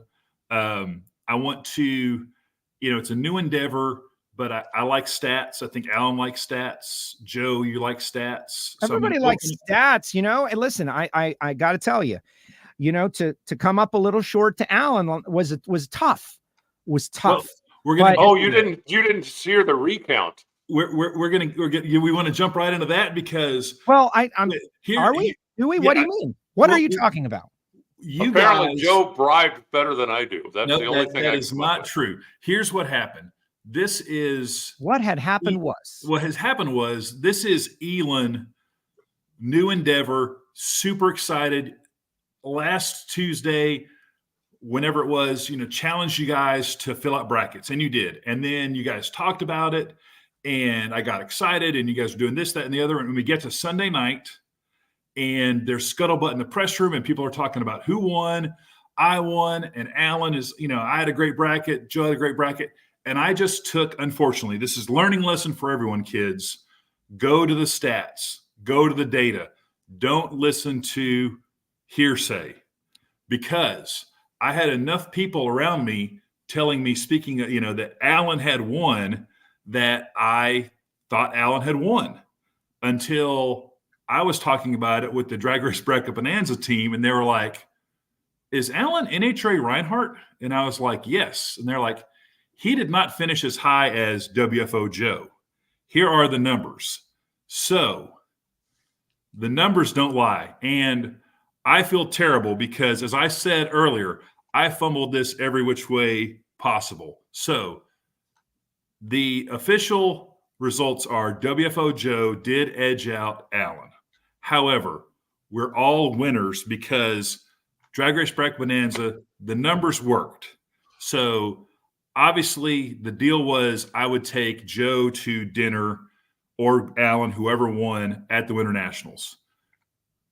I want to, it's a new endeavor, but I like stats. I think Alan likes stats. Joe, you like stats. Everybody likes stats, And listen, I got to tell you, to come up a little short to Alan was tough. Was tough. Well, we're gonna. You didn't hear the recount. We want to jump right into that because. Well, are we? Do we? What do you mean? What are you talking about? Apparently, Joe bribed better than I do. That's the only thing. That is not true. Here's what happened. What had happened was this is Elon, new endeavor, super excited. Last Tuesday, whenever it was, challenged you guys to fill out brackets, and you did. And then you guys talked about it, and I got excited, and you guys were doing this, that, and the other. And when we get to Sunday night, and there's scuttlebutt in the press room, and people are talking about who won. I won, and Alan is, I had a great bracket. Joe had a great bracket. And I just took, unfortunately, this is learning lesson for everyone, kids. Go to the stats. Go to the data. Don't listen to hearsay, because I had enough people around me telling me, speaking of, that Alan had won, that I thought Alan had won until I was talking about it with the Drag Race Bracket Bonanza team. And they were like, is Alan NHRA Reinhart? And I was like, yes. And they're like, he did not finish as high as WFO Joe. Here are the numbers. So the numbers don't lie. And I feel terrible because, as I said earlier, I fumbled this every which way possible. So the official results are WFO Joe did edge out Alan. However, we're all winners because Drag Race Bracket Bonanza, the numbers worked. So obviously the deal was I would take Joe to dinner, or Alan, whoever won, at the Winternationals.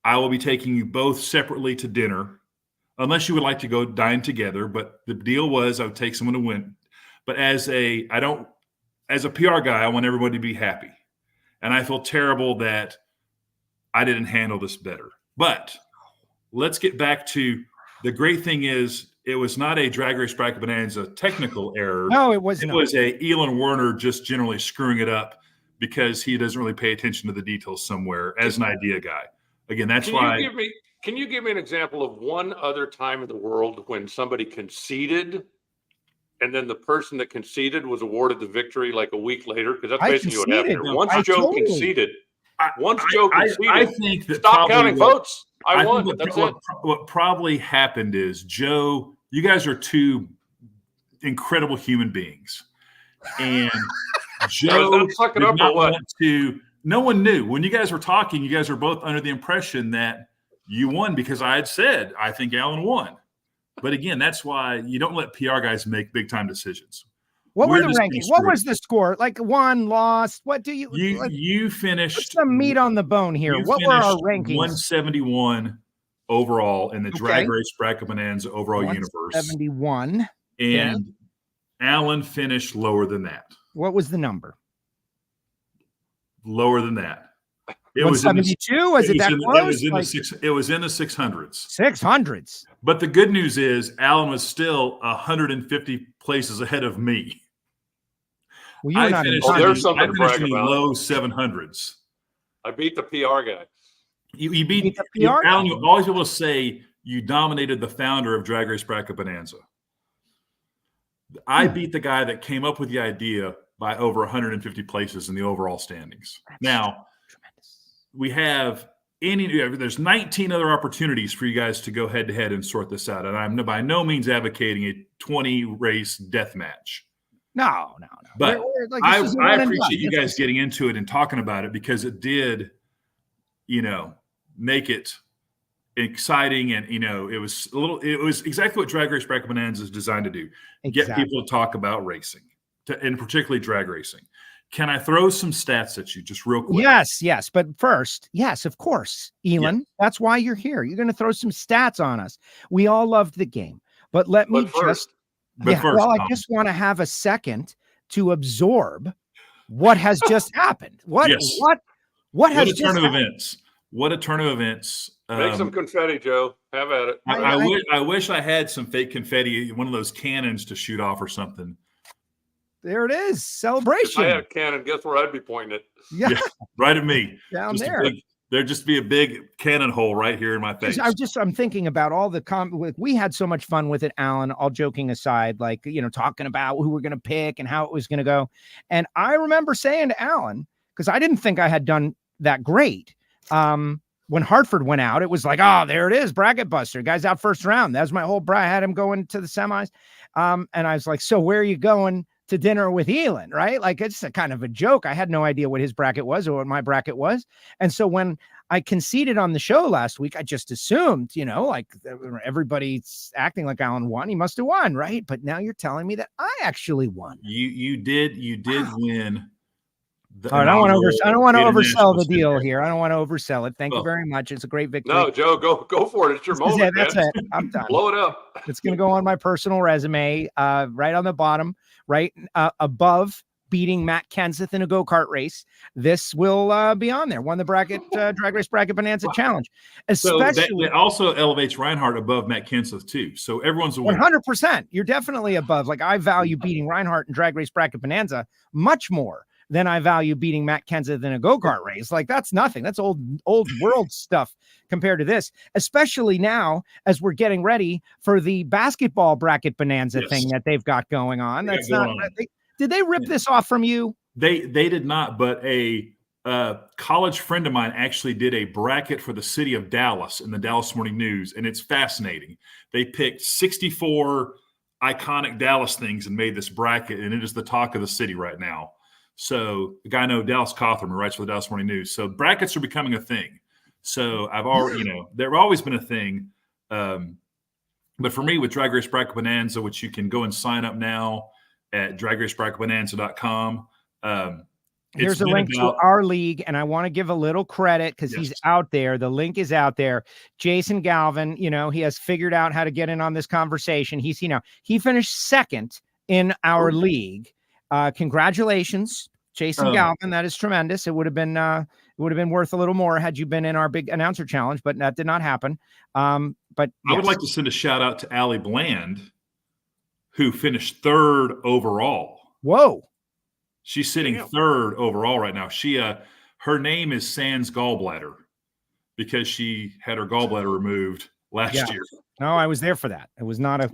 I will be taking you both separately to dinner, unless you would like to go dine together. But the deal was I would take someone to win. But as a PR guy, I want everybody to be happy. And I feel terrible that I didn't handle this better. But let's get back to the great thing is it was not a Drag Race Bracket Bonanza technical error. No, it was not. It was a Elon Werner just generally screwing it up because he doesn't really pay attention to the details somewhere as an idea guy. Again, that's why. Can you give me an example of one other time in the world when somebody conceded and then the person that conceded was awarded the victory like a week later? Because that's basically what happened here. Once Joe conceded, I think that stop counting votes. I won. What probably happened is, Joe, you guys are two incredible human beings. And Joe did not want to. No one knew. When you guys were talking, you guys were both under the impression that you won because I had said, I think Alan won. But again, that's why you don't let PR guys make big-time decisions. What were the rankings? What was the score? Like won, lost? What do you? You finished. What's the meat on the bone here? What were our rankings? 171 overall in the Drag Race Bracket Bonanza overall universe. 171. And Alan finished lower than that. What was the number? Lower than that. It was 172. Was it that close? It was in the 600s. 600s. But the good news is Alan was still 150 places ahead of me. Well, you were not there's something to brag about. Low 700s. I beat the PR guy. You beat the PR Alan. You always be able to say you dominated the founder of Drag Race Bracket Bonanza. I beat the guy that came up with the idea by over 150 places in the overall standings. Now, we have there's 19 other opportunities for you guys to go head to head and sort this out. And I'm by no means advocating a 20 race death match. No. But I appreciate you guys getting into it and talking about it because it did, make it exciting. And, it was exactly what Drag Race Bracket Bonanza is designed to do. Get people to talk about racing, and particularly drag racing. Can I throw some stats at you just real quick? Yes. But first, yes, of course, Elon, that's why you're here. You're going to throw some stats on us. We all loved the game, but I just want to have a second to absorb what has just happened. What has just happened? What a turn of events. Make some confetti, Joe. Have at it. I wish I had some fake confetti, one of those cannons to shoot off or something. There it is. Celebration. If I had a cannon, guess where I'd be pointing it? Yeah, right at me. Down just there. There'd just be a big cannon hole right here in my face. I'm thinking about all the we had so much fun with it, Alan, all joking aside, talking about who we're going to pick and how it was going to go. And I remember saying to Alan, because I didn't think I had done that great. when Hartford went out, it was like, oh, there it is, bracket buster. Guy's out first round. That was my whole I had him going to the semis. And I was like, so where are you going to dinner with Elon, right? Like, it's a kind of a joke. I had no idea what his bracket was or what my bracket was. And so when I conceded on the show last week, I just assumed, like everybody's acting like Alan won. He must have won, right? But now you're telling me that I actually won. You did win. I don't want to oversell the deal here. I don't want to oversell it. Thank you very much. It's a great victory. No, Joe, go for it. It's your moment. That's it. I'm done. Blow it up. It's going to go on my personal resume, right on the bottom, right above beating Matt Kenseth in a go-kart race. This will be on there. Won the bracket drag race bracket bonanza challenge. Especially, so that also elevates Reinhart above Matt Kenseth too. So everyone's 100%. You're definitely above. Like, I value beating Reinhart in drag race bracket bonanza much more than I value beating Matt Kenseth in a go-kart race. Like, that's nothing. That's old world stuff compared to this, especially now as we're getting ready for the basketball bracket bonanza thing that they've got going on. That's not. Did they rip this off from you? They did not, but a college friend of mine actually did a bracket for the city of Dallas in the Dallas Morning News, and it's fascinating. They picked 64 iconic Dallas things and made this bracket, and it is the talk of the city right now. So the guy I know, Dallas Cawthorn, who writes for the Dallas Morning News. So brackets are becoming a thing. So I've already, they've always been a thing. But for me, with Drag Race Bracket Bonanza, which you can go and sign up now at dragracebracketbonanza.com. Here's a link to our league, and I want to give a little credit because he's out there. The link is out there. Jason Galvin, he has figured out how to get in on this conversation. He finished second in our league. Congratulations, Jason Galvin. That is tremendous. It would have been worth a little more had you been in our big announcer challenge, but that did not happen. But I would like to send a shout out to Allie Bland, who finished third overall. Whoa. She's sitting third overall right now. She her name is Sans Gallbladder because she had her gallbladder removed last year. No, I was there for that. It was not a.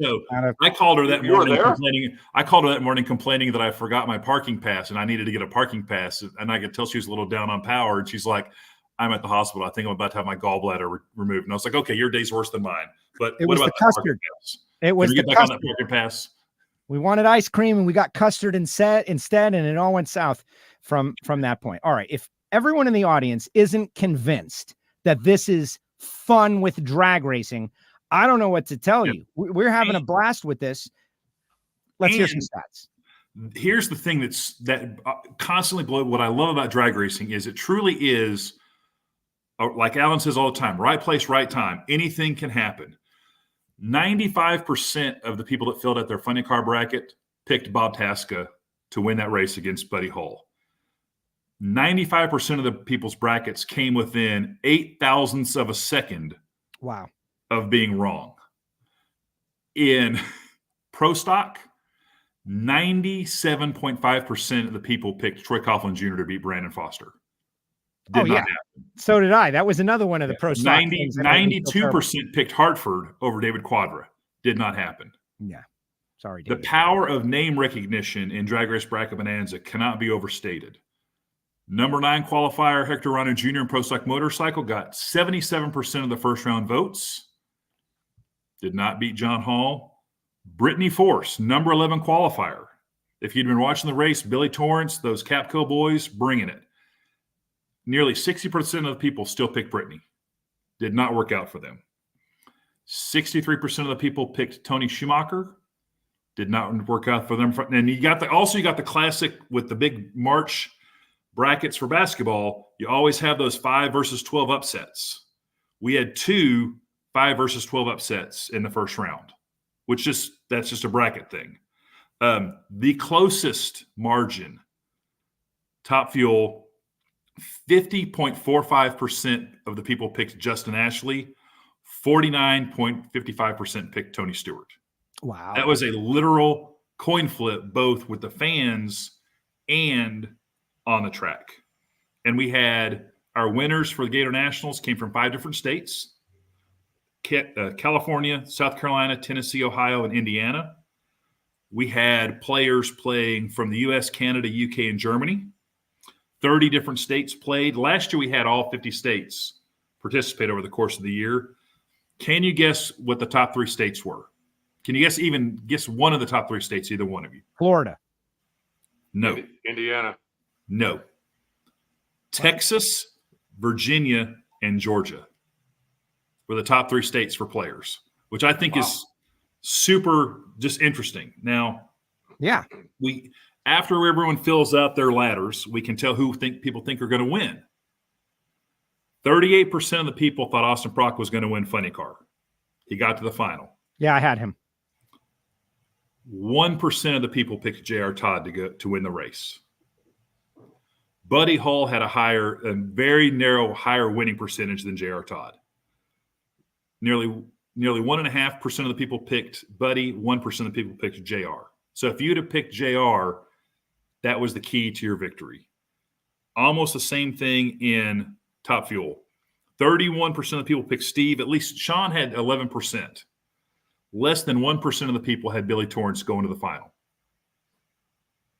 I called her that morning complaining. I called her that morning complaining that I forgot my parking pass and I needed to get a parking pass. And I could tell she was a little down on power. And she's like, "I'm at the hospital. I think I'm about to have my gallbladder removed." And I was like, "Okay, your day's worse than mine." But what about the custard? It was the custard. On that parking pass. We wanted ice cream and we got custard instead, and it all went south from that point. All right, if everyone in the audience isn't convinced that this is fun with drag racing, I don't know what to tell you. We're having a blast with this. Let's hear some stats. Here's the thing that constantly blows. What I love about drag racing is it truly is, like Alan says all the time, right place, right time. Anything can happen. 95% of the people that filled out their funny car bracket picked Bob Tasca to win that race against Buddy Hull. 95% of the people's brackets came within 0.008 of a second. Wow. Of being wrong. In pro stock, 97.5% of the people picked Troy Coughlin Jr. to beat Brandon Foster. Did not happen. So did I. That was another one of the pro stock. 92% picked Hartford over David Quadra. Did not happen. Yeah. Sorry, David. The power of name recognition in Drag Race Bracket Bonanza cannot be overstated. Number 9 qualifier, Hector Rano Jr. in Pro Stock Motorcycle got 77% of the first round votes. Did not beat John Hall. Brittany Force, number 11 qualifier. If you'd been watching the race, Billy Torrence, those Capco boys, bringing it. Nearly 60% of the people still picked Brittany. Did not work out for them. 63% of the people picked Tony Schumacher. Did not work out for them. And you got the classic with the big March brackets for basketball. You always have those 5 versus 12 upsets. We had 2 5 versus 12 upsets in the first round, that's just a bracket thing. The closest margin, Top Fuel, 50.45% of the people picked Justin Ashley. 49.55% picked Tony Stewart. Wow. That was a literal coin flip, both with the fans and on the track. And we had our winners for the Gatornationals came from 5 different states: California, South Carolina, Tennessee, Ohio, and Indiana. We had players playing from the U.S., Canada, UK, and Germany. 30 different states played. Last year we had all 50 states participate over the course of the year. Can you guess what the top 3 states were? Can you guess one of the top 3 states, either one of you? Florida. No. Indiana. No. Texas, Virginia, and Georgia were the top 3 states for players, which I think is super just interesting. Now, yeah, after everyone fills out their ladders, we can tell who people think are going to win. 38% of the people thought Austin Prock was going to win Funny Car. He got to the final. Yeah, I had him. 1% of the people picked J.R. Todd to win the race. Buddy Hall had a very narrow, higher winning percentage than J.R. Todd. Nearly 1.5% of the people picked Buddy. 1% of the people picked J.R. So if you'd have picked J.R., that was the key to your victory. Almost the same thing in Top Fuel. 31% of the people picked Steve. At least Sean had 11%. Less than 1% of the people had Billy Torrence going to the final.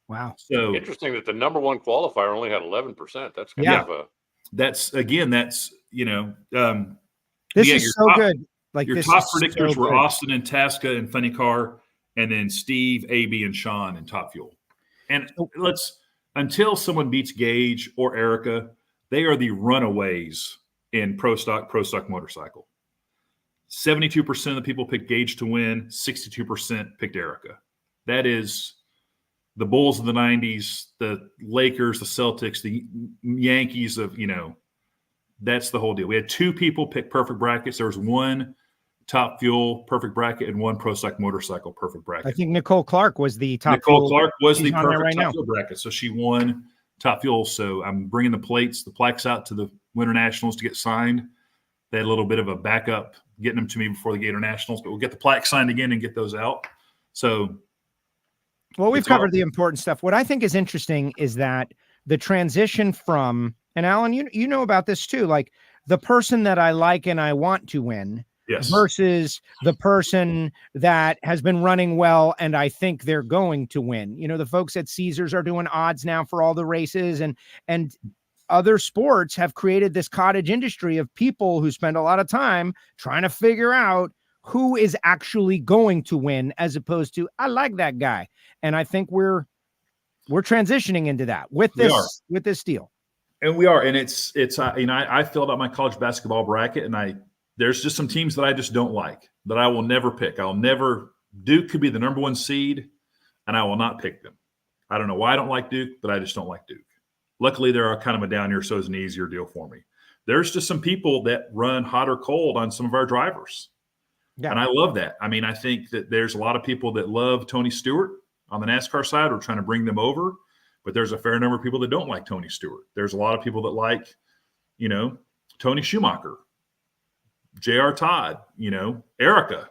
Wow. So interesting that the number 1 qualifier only had 11%. That's kind of a. This is so good. Like your this top so predictors were good. Austin and Tasca and Funny Car, and then Steve, AB, and Sean in Top Fuel. And until someone beats Gage or Erica, they are the runaways in pro stock motorcycle. 72% of the people picked Gage to win. 62% picked Erica. That is the Bulls of the 90s, the Lakers, the Celtics, the Yankees of, that's the whole deal. We had 2 people pick perfect brackets. There was 1 Top Fuel perfect bracket and 1 pro stock motorcycle perfect bracket. I think Nicole Clark was the top. Nicole Clark was the perfect perfect Top Fuel bracket. So she won Top Fuel. So I'm bringing the plaques out to the Winter Nationals to get signed. They had a little bit of a backup getting them to me before the Gator Nationals, but we'll get the plaque signed again and get those out. So, well, we've covered the important stuff. What I think is interesting is that the transition from, and Alan, you know about this too, like the person that I like and I want to win versus the person that has been running well and I think they're going to win. The folks at Caesars are doing odds now for all the races, and other sports have created this cottage industry of people who spend a lot of time trying to figure out who is actually going to win, as opposed to, I like that guy. And I think we're transitioning into that with this deal. And we are. And it's I filled out my college basketball bracket, and there's just some teams that I just don't like, that I will never pick. Duke could be the number 1 seed, and I will not pick them. I don't know why I don't like Duke, but I just don't like Duke. Luckily, they're kind of a down year, so it's an easier deal for me. There's just some people that run hot or cold on some of our drivers. Yeah. And I love that. I mean, I think that there's a lot of people that love Tony Stewart on the NASCAR side. We're trying to bring them over, but there's a fair number of people that don't like Tony Stewart. There's a lot of people that like, Tony Schumacher, J.R. Todd, Erica.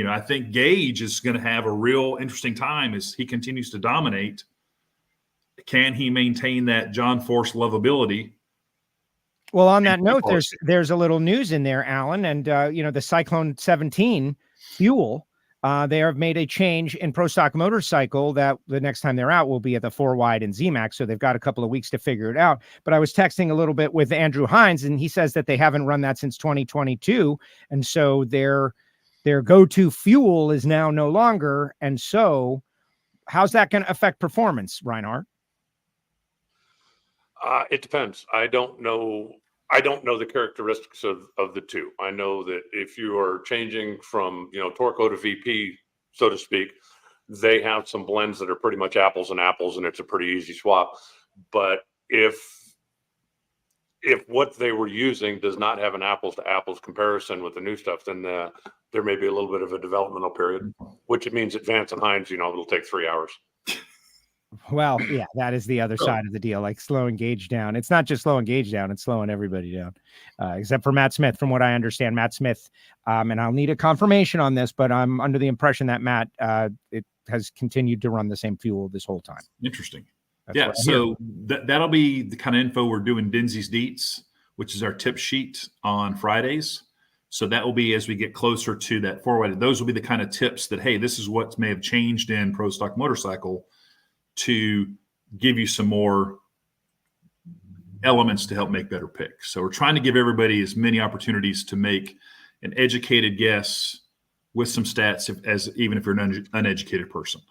I think Gage is going to have a real interesting time as he continues to dominate. Can he maintain that John Force lovability? Well, on that note, there's a little news in there, Alan, and the Cyclone 17 fuel. They have made a change in Pro Stock Motorcycle that the next time they're out will be at the 4Wide and ZMAX, so they've got a couple of weeks to figure it out. But I was texting a little bit with Andrew Hines, and he says that they haven't run that since 2022, and so their go-to fuel is now no longer. And so, how's that going to affect performance, Reinhart? It depends. I don't know the characteristics of the two. I know that if you are changing from, Torco to VP, so to speak, they have some blends that are pretty much apples and apples, and it's a pretty easy swap. But if what they were using does not have an apples to apples comparison with the new stuff, then there may be a little bit of a developmental period, which it means at Vance and Hines, it'll take 3 hours. Well, yeah, that is the other side of the deal, like slowing Gage down. It's not just slowing Gage down, it's slowing everybody down, except for Matt Smith, from what I understand. Matt Smith, and I'll need a confirmation on this, but I'm under the impression that Matt it has continued to run the same fuel this whole time. Interesting. So that'll be the kind of info we're doing Dinsy's Deets, which is our tip sheet on Fridays. So that will be as we get closer to that forward. Those will be the kind of tips that, hey, this is what may have changed in Pro Stock Motorcycle, to give you some more elements to help make better picks. So we're trying to give everybody as many opportunities to make an educated guess with some stats, even if you're an uneducated person.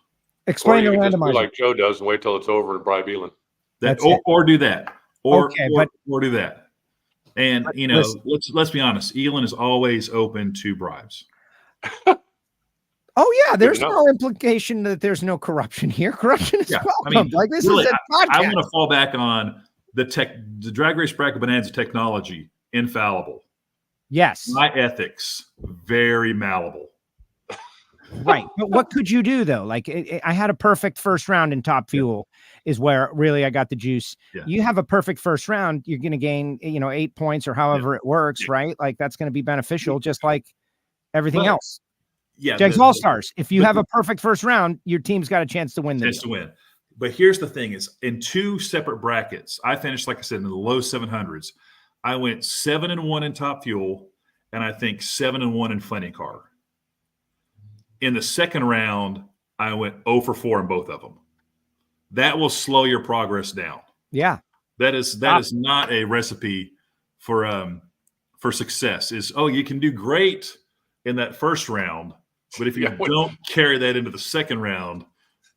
Explain the Or you can just do randomizer. like Joe does and wait till it's over and bribe Elon. Or do that. Or do that. And, listen. let's be honest. Elon is always open to bribes. Oh yeah, there's enough. no implication that there's no corruption here. Corruption is welcome. This really, is a podcast. I want to fall back on the Drag Race Bracket Bonanza technology, infallible. Yes. My ethics, very malleable. Right. But what could you do though? Like I had a perfect first round in Top Fuel is where really I got the juice. Yeah. You have a perfect first round, you're going to gain, 8 points or however it works, right? Like that's going to be beneficial just like everything else. Yeah. Jags All-Stars. If you have a perfect first round, your team's got a chance to win. But here's the thing is in 2 separate brackets, I finished, like I said, in the low 700s. I went 7-1 in Top Fuel, and I think 7-1 in Funny Car. In the second round, I went 0-4 in both of them. That will slow your progress down. Yeah. That is not a recipe for success. You can do great in that first round, but if you don't carry that into the second round,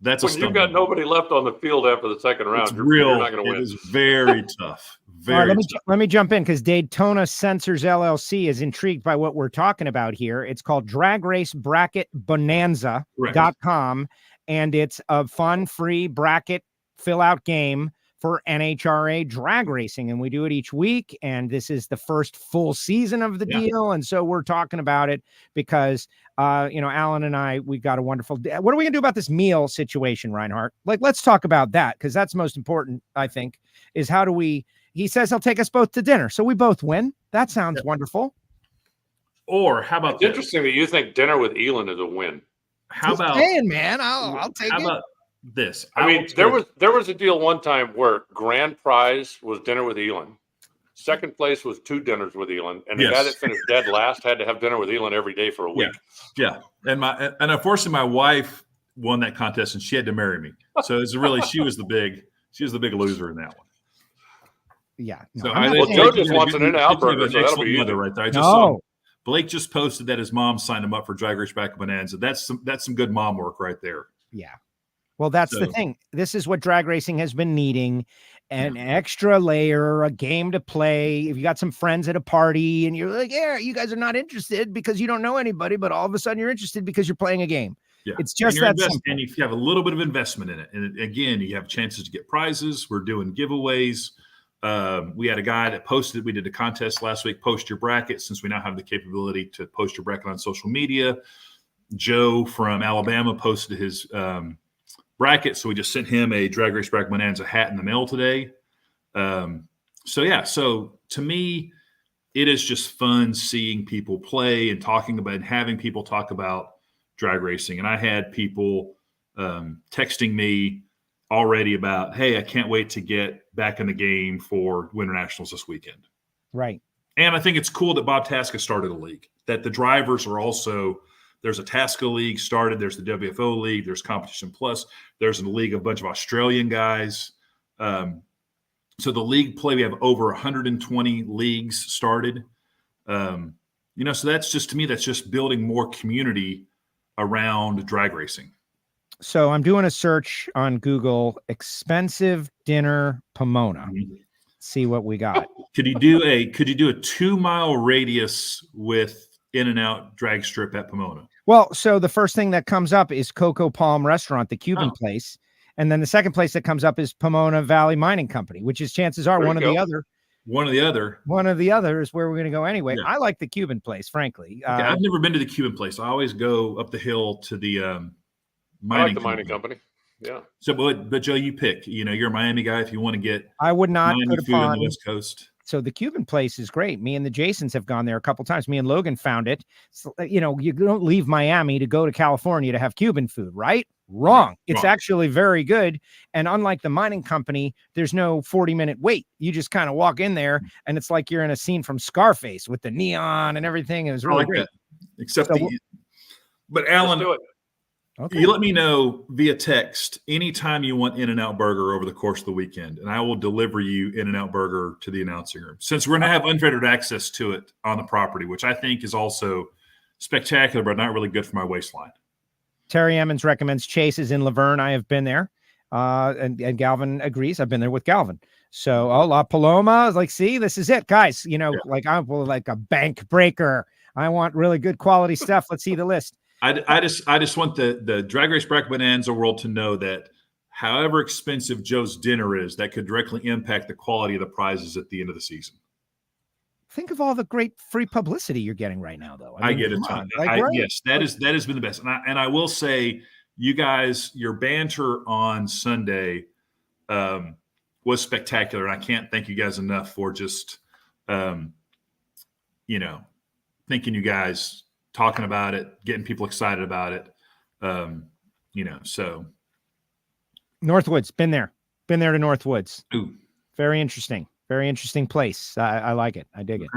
that's when you've got nobody left on the field after the second round, you're not going to win. It is very tough. Very tough. Let me jump in because Daytona Sensors LLC is intrigued by what we're talking about here. It's called Drag Race Bracket Bonanza.com, and it's a fun, free bracket fill out game for NHRA drag racing. And we do it each week. And this is the first full season of the deal. And so we're talking about it because, Alan and I, we've got a wonderful day. What are we going to do about this meal situation, Reinhart? Like, let's talk about that because that's most important, I think, is how do we, he says he'll take us both to dinner. So we both win. That sounds wonderful. Or how about it's interesting that you think dinner with Elon is a win. How about man? I'll take it. How about this? I mean, there was a deal one time where grand prize was dinner with Elon. Second place was 2 dinners with Elon, and the guy that finished dead last had to have dinner with Elon every day for a week. Yeah. And unfortunately my wife won that contest and she had to marry me. So it's really she was the big loser in that one. Yeah. No, so Joe just wants an In-N-Out burger, so that'll be easy. Right there. I just saw Blake just posted that his mom signed him up for Drag Race Bracket Bonanza. That's some good mom work right there. Yeah. Well, that's the thing. This is what drag racing has been needing. An extra layer, a game to play. If you got some friends at a party and you're like, yeah, you guys are not interested because you don't know anybody, but all of a sudden you're interested because you're playing a game. Yeah. It's just that simple. And if you have a little bit of investment in it, and again, you have chances to get prizes. We're doing giveaways. We had a guy that posted, we did a contest last week, post your bracket, since we now have the capability to post your bracket on social media. Joe from Alabama posted his bracket, so we just sent him a Drag Race Bracket Bonanza hat in the mail today. So to me, it is just fun seeing people play and talking about and having people talk about drag racing. And I had people texting me already about, hey, I can't wait to get back in the game for Winternationals this weekend. Right. And I think it's cool that Bob Tasca started a league, that the drivers are also, there's a Tasca league started, there's the WFO league, there's Competition Plus, there's a league of a bunch of Australian guys. So the league play, we have over 120 leagues started. So that's just, to me, that's just building more community around drag racing. So I'm doing a search on Google, expensive dinner Pomona. Mm-hmm. See what we got. Could you do a 2-mile radius with In-N-Out drag strip at Pomona? Well, so the first thing that comes up is Coco Palm Restaurant, the Cuban place. And then the second place that comes up is Pomona Valley Mining Company, which is chances are one of the other. One of the other is where we're going to go anyway. Yeah. I like the Cuban place, frankly. Okay, I've never been to the Cuban place. I always go up the hill to the mining company. Yeah. So, but Joe, you pick. You're a Miami guy. If you want to get, I would not put food on the West Coast. So the Cuban place is great. Me and the Jasons have gone there a couple times. Me and Logan found it. So, you don't leave Miami to go to California to have Cuban food, right? Wrong. It's actually very good. And unlike the mining company, there's no 40-minute wait. You just kind of walk in there and it's like you're in a scene from Scarface with the neon and everything. It was really great. But Alan, Okay. You let me know via text anytime you want In-N-Out Burger over the course of the weekend, and I will deliver you In-N-Out Burger to the announcing room. Since we're going to have unfettered access to it on the property, which I think is also spectacular, but not really good for my waistline. Terry Emmons recommends Chase's in Laverne. I have been there, and Galvin agrees. I've been there with Galvin. So, La Paloma, like, see, this is it, guys. Like I'm like a bank breaker. I want really good quality stuff. Let's see the list. I just want the Drag Race Bracket Bonanza world to know that however expensive Joe's dinner is, that could directly impact the quality of the prizes at the end of the season. Think of all the great free publicity you're getting right now, though. I get a ton. Yes, that has been the best. And I will say, you guys, your banter on Sunday was spectacular. And I can't thank you guys enough for just, thanking you guys, talking about it, getting people excited about it. So. Northwoods, been there to Northwoods. Ooh. Very interesting place. I like it. I dig it.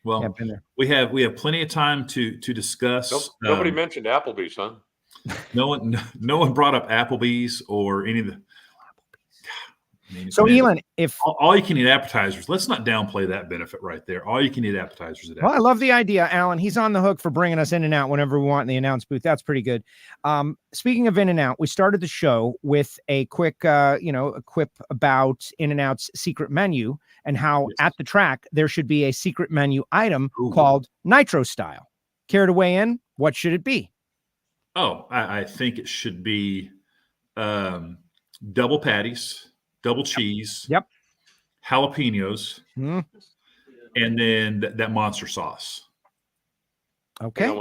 Well, yeah, been there. we have plenty of time to discuss. Nobody mentioned Applebee's, huh? No one brought up Applebee's or any of the. So, Elon, if all you can eat appetizers, let's not downplay that benefit right there. All you can eat appetizers. Well, I love the idea, Alan. He's on the hook for bringing us in and out whenever we want in the announce booth. That's pretty good. Speaking of in and out, we started the show with a quick, a quip about In-N-Out's secret menu and how at the track there should be a secret menu item called Nitro Style. Care to weigh in? What should it be? Oh, I think it should be double patties. Double cheese, jalapenos, and then that monster sauce. Okay,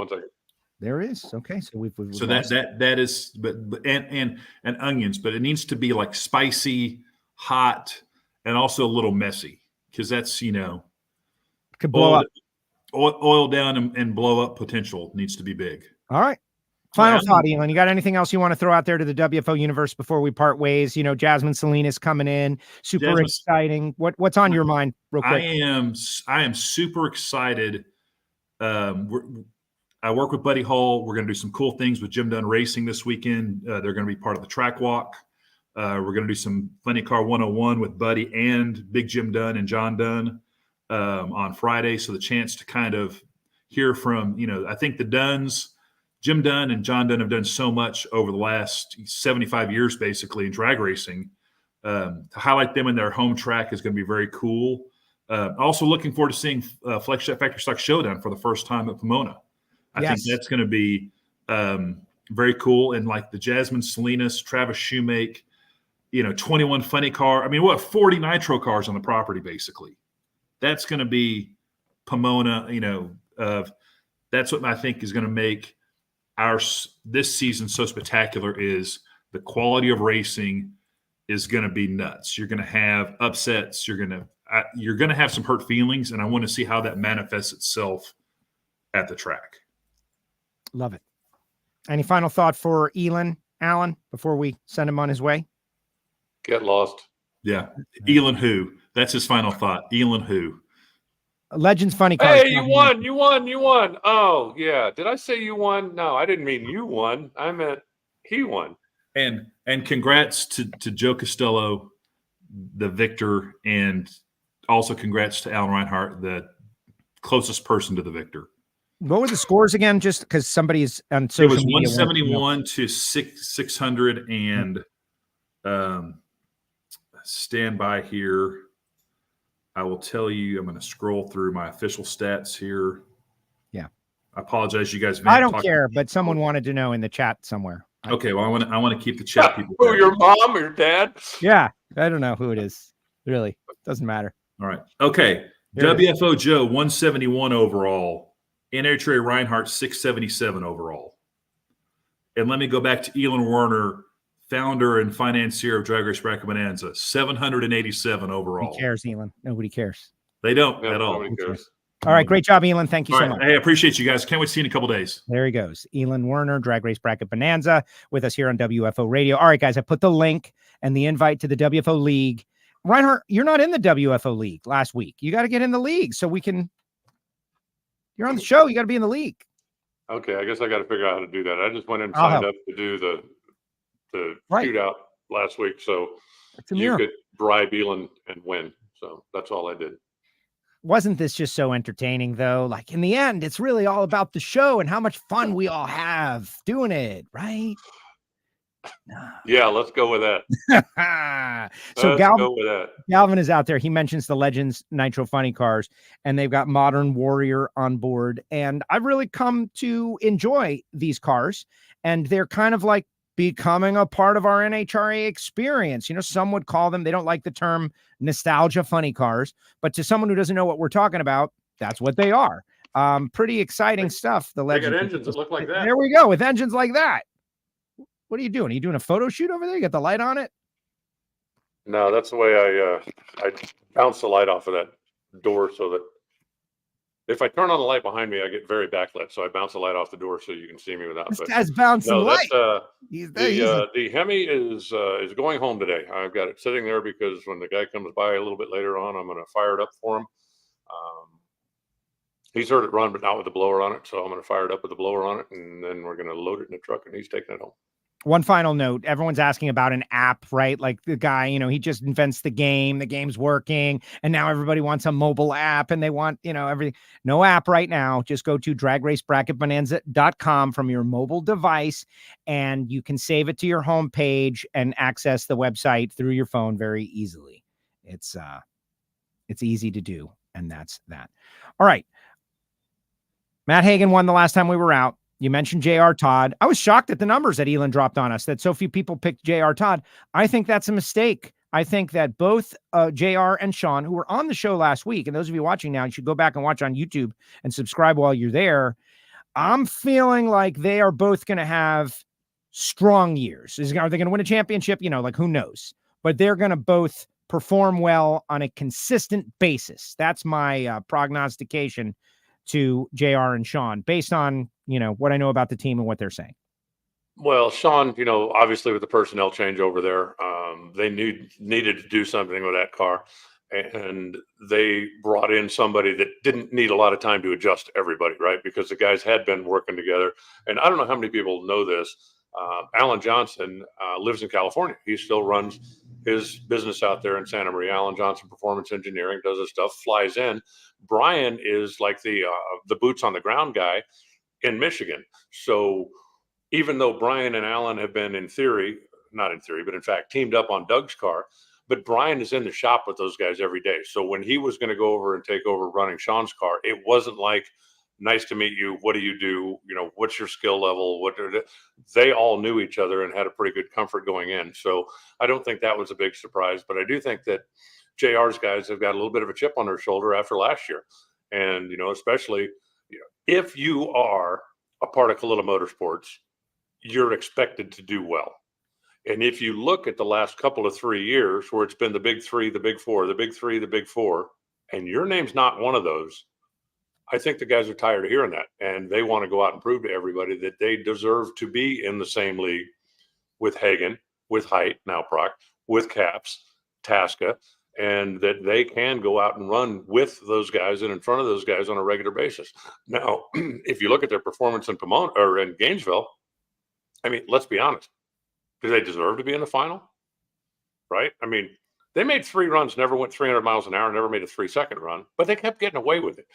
there is. Okay, so we've so that is, but and onions, but it needs to be like spicy, hot, and also a little messy because that's could blow up, oil down and blow up potential needs to be big. All right. Final thought, Elon. You got anything else you want to throw out there to the WFO universe before we part ways? Jasmine Salinas coming in, exciting. What's on your mind, real quick? I am super excited. I work with Buddy Hall. We're going to do some cool things with Jim Dunn Racing this weekend. They're going to be part of the track walk. We're going to do some Funny Car 101 with Buddy and Big Jim Dunn and John Dunn on Friday. So the chance to kind of hear from, I think the Dunns. Jim Dunn and John Dunn have done so much over the last 75 years, basically, in drag racing. To highlight them in their home track is going to be very cool. Also looking forward to seeing Flex Factory Stock Showdown for the first time at Pomona. I think that's going to be very cool. And like the Jasmine Salinas, Travis Shoemake, 21 Funny Car. I mean, 40 Nitro cars on the property, basically. That's going to be Pomona, that's what I think is going to make this season so spectacular is the quality of racing is going to be nuts. You're going to have upsets. You're going to have some hurt feelings, and I want to see how that manifests itself at the track. Love it. Any final thought for Elon, Alan, before we send him on his way? Get lost. Yeah. Elon who? That's his final thought. Elon who? Legends Funny Cars. Hey, you won. Oh, yeah. Did I say you won? No, I didn't mean you won. I meant he won. And congrats to Joe Castello, the victor, and also congrats to Alan Reinhart, the closest person to the victor. What were the scores again? Just because somebody's on social media. It was 171 to 600, and stand by here. I will tell you, I'm going to scroll through my official stats here. Yeah. I apologize, you guys. I don't care, but someone wanted to know in the chat somewhere. Okay, well, I want to keep the chat people. Who, your mom or your dad? Yeah, I don't know who it is. Really, doesn't matter. All right. Okay. WFO Joe 171 overall. NHRA Reinhart 677 overall. And let me go back to Elon Werner, founder and financier of Drag Race Bracket Bonanza, 787 overall. Who cares, Elon? Nobody cares. They don't at all. All right, great job, Elon. Thank you so much. Hey, I appreciate you guys. Can't wait to see you in a couple days. There he goes. Elon Werner, Drag Race Bracket Bonanza, with us here on WFO Radio. All right, guys, I put the link and the invite to the WFO League. Reinhart, you're not in the WFO League last week. You got to get in the league so we can. You're on the show. You got to be in the league. Okay, I guess I got to figure out how to do that. I just went and I'll signed help. up to do the Right. shootout last week, so It's a you miracle. could bribe Elon and win. So that's all I did. Wasn't this just so entertaining, though? Like, in the end, it's really all about the show and how much fun we all have doing it, right? Yeah, let's go with that. So Let's go with that. Galvin is out there. He mentions the Legends Nitro Funny cars, and they've got Modern Warrior on board. And I've really come to enjoy these cars, and they're kind of like becoming a part of our NHRA experience. You know, some would call them, they don't like the term nostalgia funny cars, but to someone who doesn't know what we're talking about, that's what they are. Pretty exciting stuff. The They Legends. got engines that look like that. There we go, with engines like that. What are you doing? Are you doing a photo shoot over there? You got the light on it? No, that's the way I bounce the light off of that door so that if I turn on the light behind me, I get very backlit. So I bounce the light off the door so you can see me without. This But guy's bouncing no, light. that's He's the Hemi is going home today. I've got it sitting there because when the guy comes by a little bit later on, I'm going to fire it up for him. He's heard it run, but not with the blower on it. So I'm going to fire it up with the blower on it, and then we're going to load it in the truck, and he's taking it home. One final note. Everyone's asking about an app, right? Like the guy, you know, he just invents the game, the game's working, and now everybody wants a mobile app and they want, you know, everything. No app right now. Just go to dragracebracketbonanza.com from your mobile device, and you can save it to your homepage and access the website through your phone very easily. It's easy to do, and that's that. All right. Matt Hagan won the last time we were out. You mentioned J.R. Todd. I was shocked at the numbers that Elon dropped on us, that so few people picked J.R. Todd. I think that's a mistake. I think that both J.R. and Sean, who were on the show last week, and those of you watching now, you should go back and watch on YouTube and subscribe while you're there. I'm feeling like they are both going to have strong years. Are they going to win a championship? You know, like who knows? But they're going to both perform well on a consistent basis. That's my prognostication to JR and Sean based on, you know, what I know about the team and what they're saying. Well, Sean, you know, obviously with the personnel change over there, they needed to do something with that car, and they brought in somebody that didn't need a lot of time to adjust to everybody, right? Because the guys had been working together. And I don't know how many people know this. Alan Johnson lives in California. He still runs his business out there in Santa Maria. Alan Johnson Performance Engineering does his stuff, flies in. Brian is like the boots on the ground guy in Michigan. So even though Brian and Alan have been not in theory, but in fact teamed up on Doug's car, but Brian is in the shop with those guys every day. So when he was going to go over and take over running Sean's car, it wasn't like, nice to meet you. What do? You know, what's your skill level? They all knew each other and had a pretty good comfort going in. So I don't think that was a big surprise, but I do think that JR's guys have got a little bit of a chip on their shoulder after last year. And, you know, especially, you know, if you are a part of Kalila Motorsports, you're expected to do well. And if you look at the last couple of 3 years where it's been the big three, the big four, the big three, the big four, and your name's not one of those, I think the guys are tired of hearing that, and they want to go out and prove to everybody that they deserve to be in the same league with Hagan, with Hart, now Prock, with Caps, Tasca, and that they can go out and run with those guys and in front of those guys on a regular basis. Now, if you look at their performance in Pomona or in Gainesville, I mean, let's be honest. Do they deserve to be in the final? Right? I mean, they made 3 runs, never went 300 miles an hour, never made a 3-second run, but they kept getting away with it.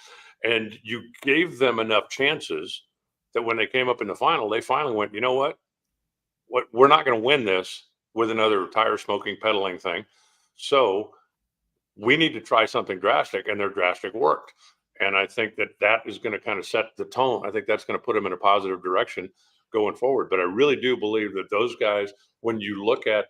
And you gave them enough chances that when they came up in the final, they finally went, you know what? We're not going to win this with another tire smoking, pedaling thing. So we need to try something drastic, and their drastic worked. And I think that is going to kind of set the tone. I think that's going to put them in a positive direction going forward. But I really do believe that those guys, when you look at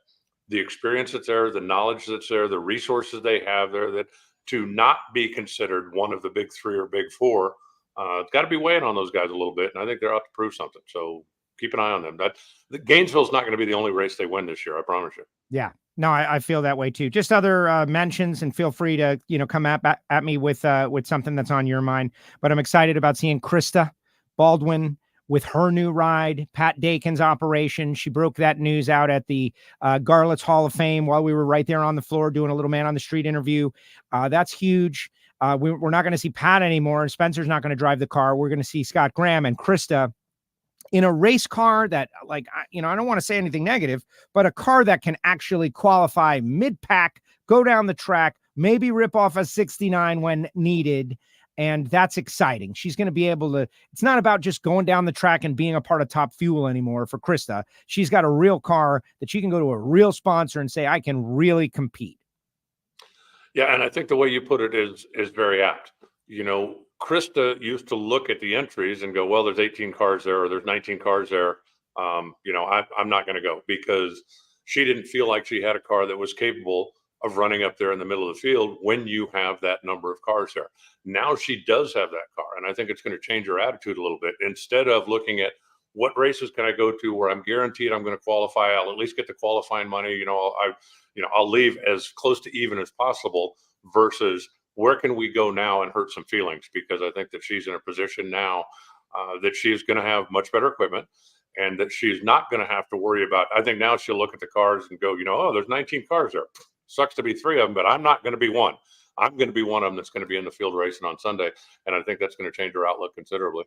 the experience that's there, the knowledge that's there, the resources they have there, that to not be considered one of the big 3 or big 4, it's got to be weighing on those guys a little bit. And I think they're out to prove something. So keep an eye on them. Gainesville's not going to be the only race they win this year. I promise you. Yeah, no, I feel that way too. Just other mentions, and feel free to, you know, come at me with something that's on your mind. But I'm excited about seeing Krista Baldwin with her new ride, Pat Dakin's operation. She broke that news out at the Garlett's Hall of Fame while we were right there on the floor doing a little man on the street interview. That's huge. We're not going to see Pat anymore, and Spencer's not going to drive the car. We're going to see Scott Graham, and Krista in a race car that, like, I don't want to say anything negative, but a car that can actually qualify mid-pack, go down the track, maybe rip off a 69 when needed. And that's exciting. She's going to be able to, it's not about just going down the track and being a part of Top Fuel anymore for Krista. She's got a real car that she can go to a real sponsor and say, I can really compete. Yeah, and I think the way you put it is very apt. Krista used to look at the entries and go, well, there's 18 cars there, or there's 19 cars there. I'm not going to go, because she didn't feel like she had a car that was capable of running up there in the middle of the field when you have that number of cars there. Now she does have that car, and I think it's going to change her attitude a little bit. Instead of looking at what races can I go to where I'm guaranteed I'm going to qualify, I'll at least get the qualifying money. I'll leave as close to even as possible, versus where can we go now and hurt some feelings? Because I think that she's in a position now that she's going to have much better equipment, and that she's not going to have to worry about. I think now she'll look at the cars and go, oh, there's 19 cars there. Sucks to be 3 of them, but I'm not going to be one. I'm going to be one of them that's going to be in the field racing on Sunday. And I think that's going to change her outlook considerably.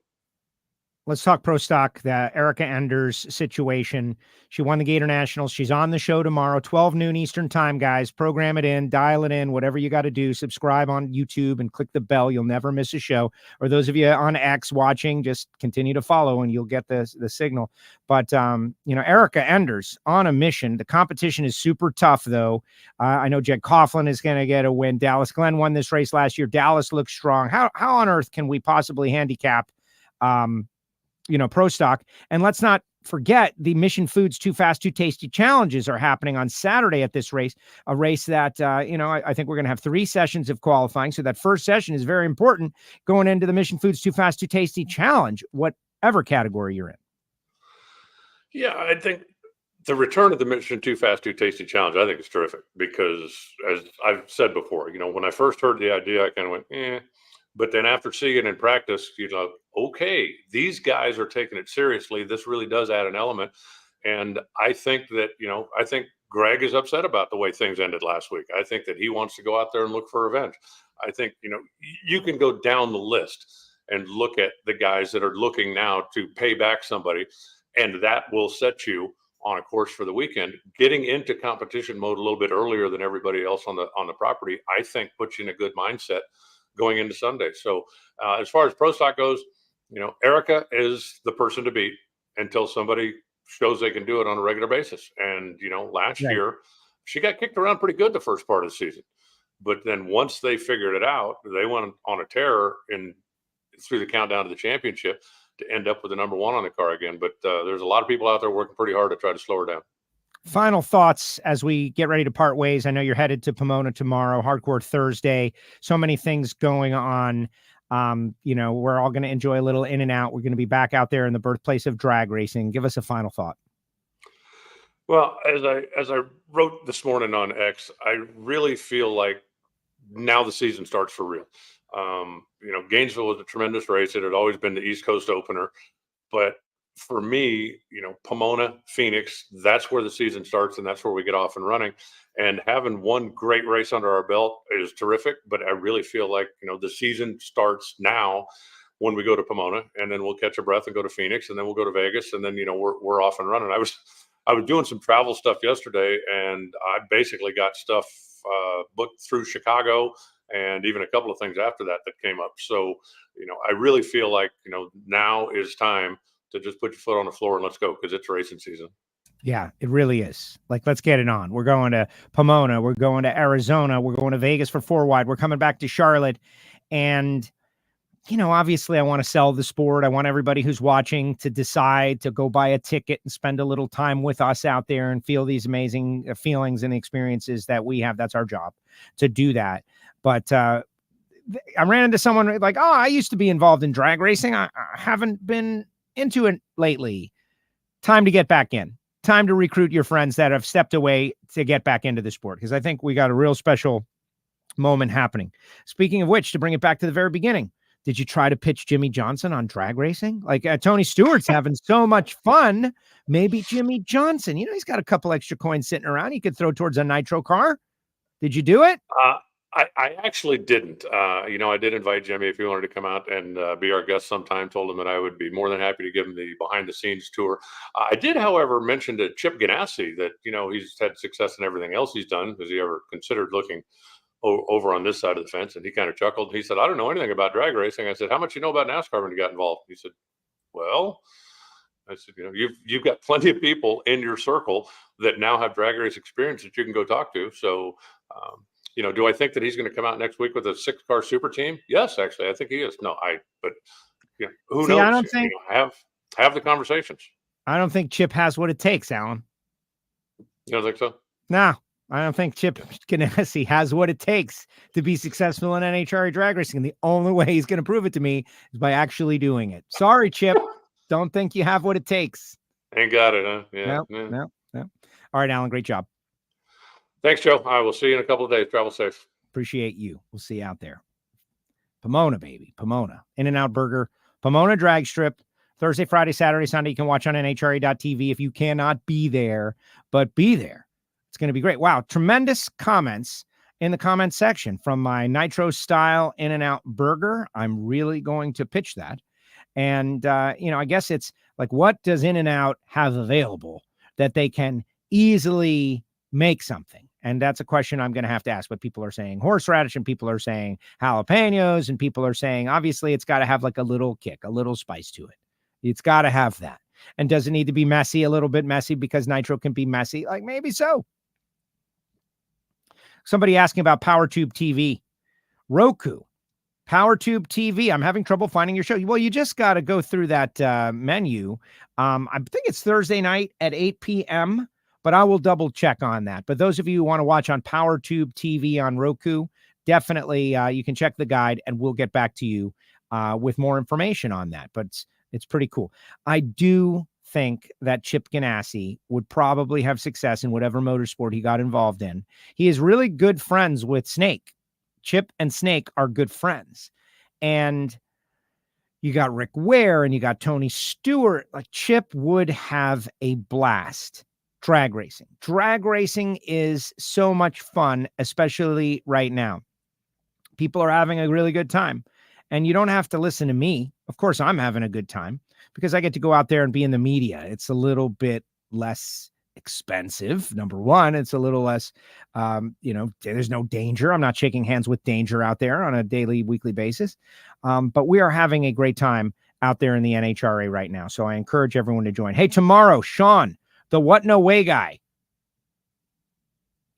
Let's talk pro stock, the Erica Enders situation. She won the Gatornationals. She's on the show tomorrow, 12 noon Eastern time, guys. Program it in, dial it in, whatever you got to do. Subscribe on YouTube and click the bell. You'll never miss a show. Or those of you on X watching, just continue to follow and you'll get the signal. But, Erica Enders on a mission. The competition is super tough, though. I know Jed Coughlin is going to get a win. Dallas Glenn won this race last year. Dallas looks strong. How on earth can we possibly handicap pro stock? And let's not forget the Mission Foods Too Fast, Too Tasty challenges are happening on Saturday at this race, a race that, I think we're going to have 3 sessions of qualifying. So that first session is very important going into the Mission Foods Too Fast, Too Tasty challenge, whatever category you're in. Yeah, I think the return of the Mission Too Fast, Too Tasty challenge, I think is terrific, because as I've said before, when I first heard the idea, I kind of went, But then after seeing it in practice, okay, these guys are taking it seriously. This really does add an element. And I think that, I think Greg is upset about the way things ended last week. I think that he wants to go out there and look for revenge. I think, you can go down the list and look at the guys that are looking now to pay back somebody, and that will set you on a course for the weekend. Getting into competition mode a little bit earlier than everybody else on the property, I think puts you in a good mindset going into Sunday. So as far as pro stock goes, Erica is the person to beat until somebody shows they can do it on a regular basis. And, last year she got kicked around pretty good the first part of the season. But then once they figured it out, they went on a tear through the countdown to the championship to end up with the number 1 on the car again. But there's a lot of people out there working pretty hard to try to slow her down. Final thoughts as we get ready to part ways. I know you're headed to Pomona tomorrow, Hardcore Thursday. So many things going on. We're all going to enjoy a little in and out. We're going to be back out there in the birthplace of drag racing. Give us a final thought. Well, as I wrote this morning on X, I really feel like now the season starts for real. Gainesville was a tremendous race. It had always been the East Coast opener, but for me, Pomona, Phoenix, that's where the season starts, and that's where we get off and running. And having one great race under our belt is terrific, but I really feel like, the season starts now when we go to Pomona, and then we'll catch a breath and go to Phoenix, and then we'll go to Vegas, and then, we're off and running. I was doing some travel stuff yesterday, and I basically got stuff booked through Chicago, and even a couple of things after that came up. So, I really feel like, now is time to just put your foot on the floor and let's go, because it's racing season. Yeah, it really is. Like, let's get it on. We're going to Pomona. We're going to Arizona. We're going to Vegas for 4 wide. We're coming back to Charlotte. And, obviously I want to sell the sport. I want everybody who's watching to decide to go buy a ticket and spend a little time with us out there and feel these amazing feelings and experiences that we have. That's our job, to do that. But I ran into someone like, oh, I used to be involved in drag racing. I haven't been into it lately. Time to get back in. Time to recruit your friends that have stepped away to get back into the sport, because I think we got a real special moment happening. Speaking of which, to bring it back to the very beginning, did you try to pitch Jimmy Johnson on drag racing? Like Tony Stewart's having so much fun. Maybe Jimmy Johnson, he's got a couple extra coins sitting around. He could throw towards a nitro car. Did you do it? I actually didn't. I did invite Jimmy if he wanted to come out and be our guest sometime. Told him that I would be more than happy to give him the behind-the-scenes tour. I did, however, mention to Chip Ganassi that he's had success in everything else he's done. Has he ever considered looking over on this side of the fence? And he kind of chuckled. He said, "I don't know anything about drag racing." I said, "How much you know about NASCAR when you got involved?" He said, "Well," I said, you've got plenty of people in your circle that now have drag race experience that you can go talk to. So, do I think that he's going to come out next week with a 6-car super team? Yes, actually, I think he is. But who knows? I don't think have the conversations. I don't think Chip has what it takes, Alan. You don't think so? No, I don't think Chip Ganassi has what it takes to be successful in NHRA drag racing. And the only way he's going to prove it to me is by actually doing it. Sorry, Chip. Don't think you have what it takes. Ain't got it, huh? Yeah. No. All right, Alan, great job. Thanks, Joe. I will see you in a couple of days. Travel safe. Appreciate you. We'll see you out there. Pomona, baby. Pomona. In-N-Out Burger. Pomona Drag Strip. Thursday, Friday, Saturday, Sunday. You can watch on NHRA.tv if you cannot be there, but be there. It's going to be great. Wow. Tremendous comments in the comment section from my Nitro Style In-N-Out Burger. I'm really going to pitch that. And, I guess it's like, what does In-N-Out have available that they can easily make something? And that's a question I'm going to have to ask. But people are saying horseradish, and people are saying jalapenos, and people are saying, obviously, it's got to have like a little kick, a little spice to it. It's got to have that. And does it need to be messy, a little bit messy, because Nitro can be messy? Like, maybe so. Somebody asking about PowerTube TV. Roku. PowerTube TV. I'm having trouble finding your show. Well, you just got to go through that menu. I think it's Thursday night at 8 p.m., but I will double check on that. But those of you who want to watch on PowerTube TV on Roku, definitely you can check the guide, and we'll get back to you with more information on that. But it's pretty cool. I do think that Chip Ganassi would probably have success in whatever motorsport he got involved in. He is really good friends with Snake. Chip and Snake are good friends. And you got Rick Ware and you got Tony Stewart. Like, Chip would have a blast drag racing. Drag racing is so much fun, especially right now. People are having a really good time. And you don't have to listen to me. Of course, I'm having a good time because I get to go out there and be in the media. It's a little bit less expensive. Number one, it's a little less, there's no danger. I'm not shaking hands with danger out there on a daily, weekly basis. But we are having a great time out there in the NHRA right now. So I encourage everyone to join. Hey, tomorrow, Sean, the What No Way guy,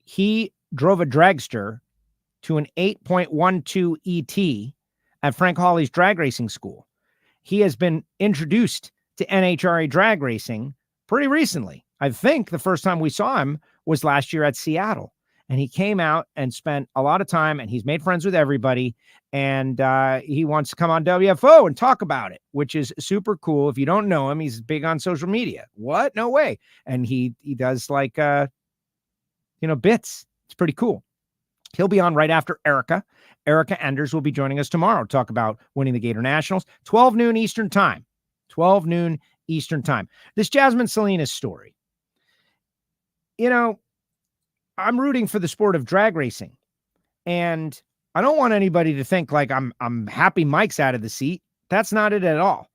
he drove a dragster to an 8.12 ET at Frank Hawley's drag racing school. He has been introduced to NHRA drag racing pretty recently. I think the first time we saw him was last year at Seattle, and he came out and spent a lot of time, and he's made friends with everybody. And he wants to come on WFO and talk about it, which is super cool. If you don't know him, he's big on social media. What? No way. And he does like, bits. It's pretty cool. He'll be on right after Erica. Erica Enders will be joining us tomorrow to talk about winning the Gatornationals. 12 noon Eastern time. 12 noon Eastern time. This Jasmine Salinas story. I'm rooting for the sport of drag racing. And I don't want anybody to think like I'm happy Mike's out of the seat. That's not it at all.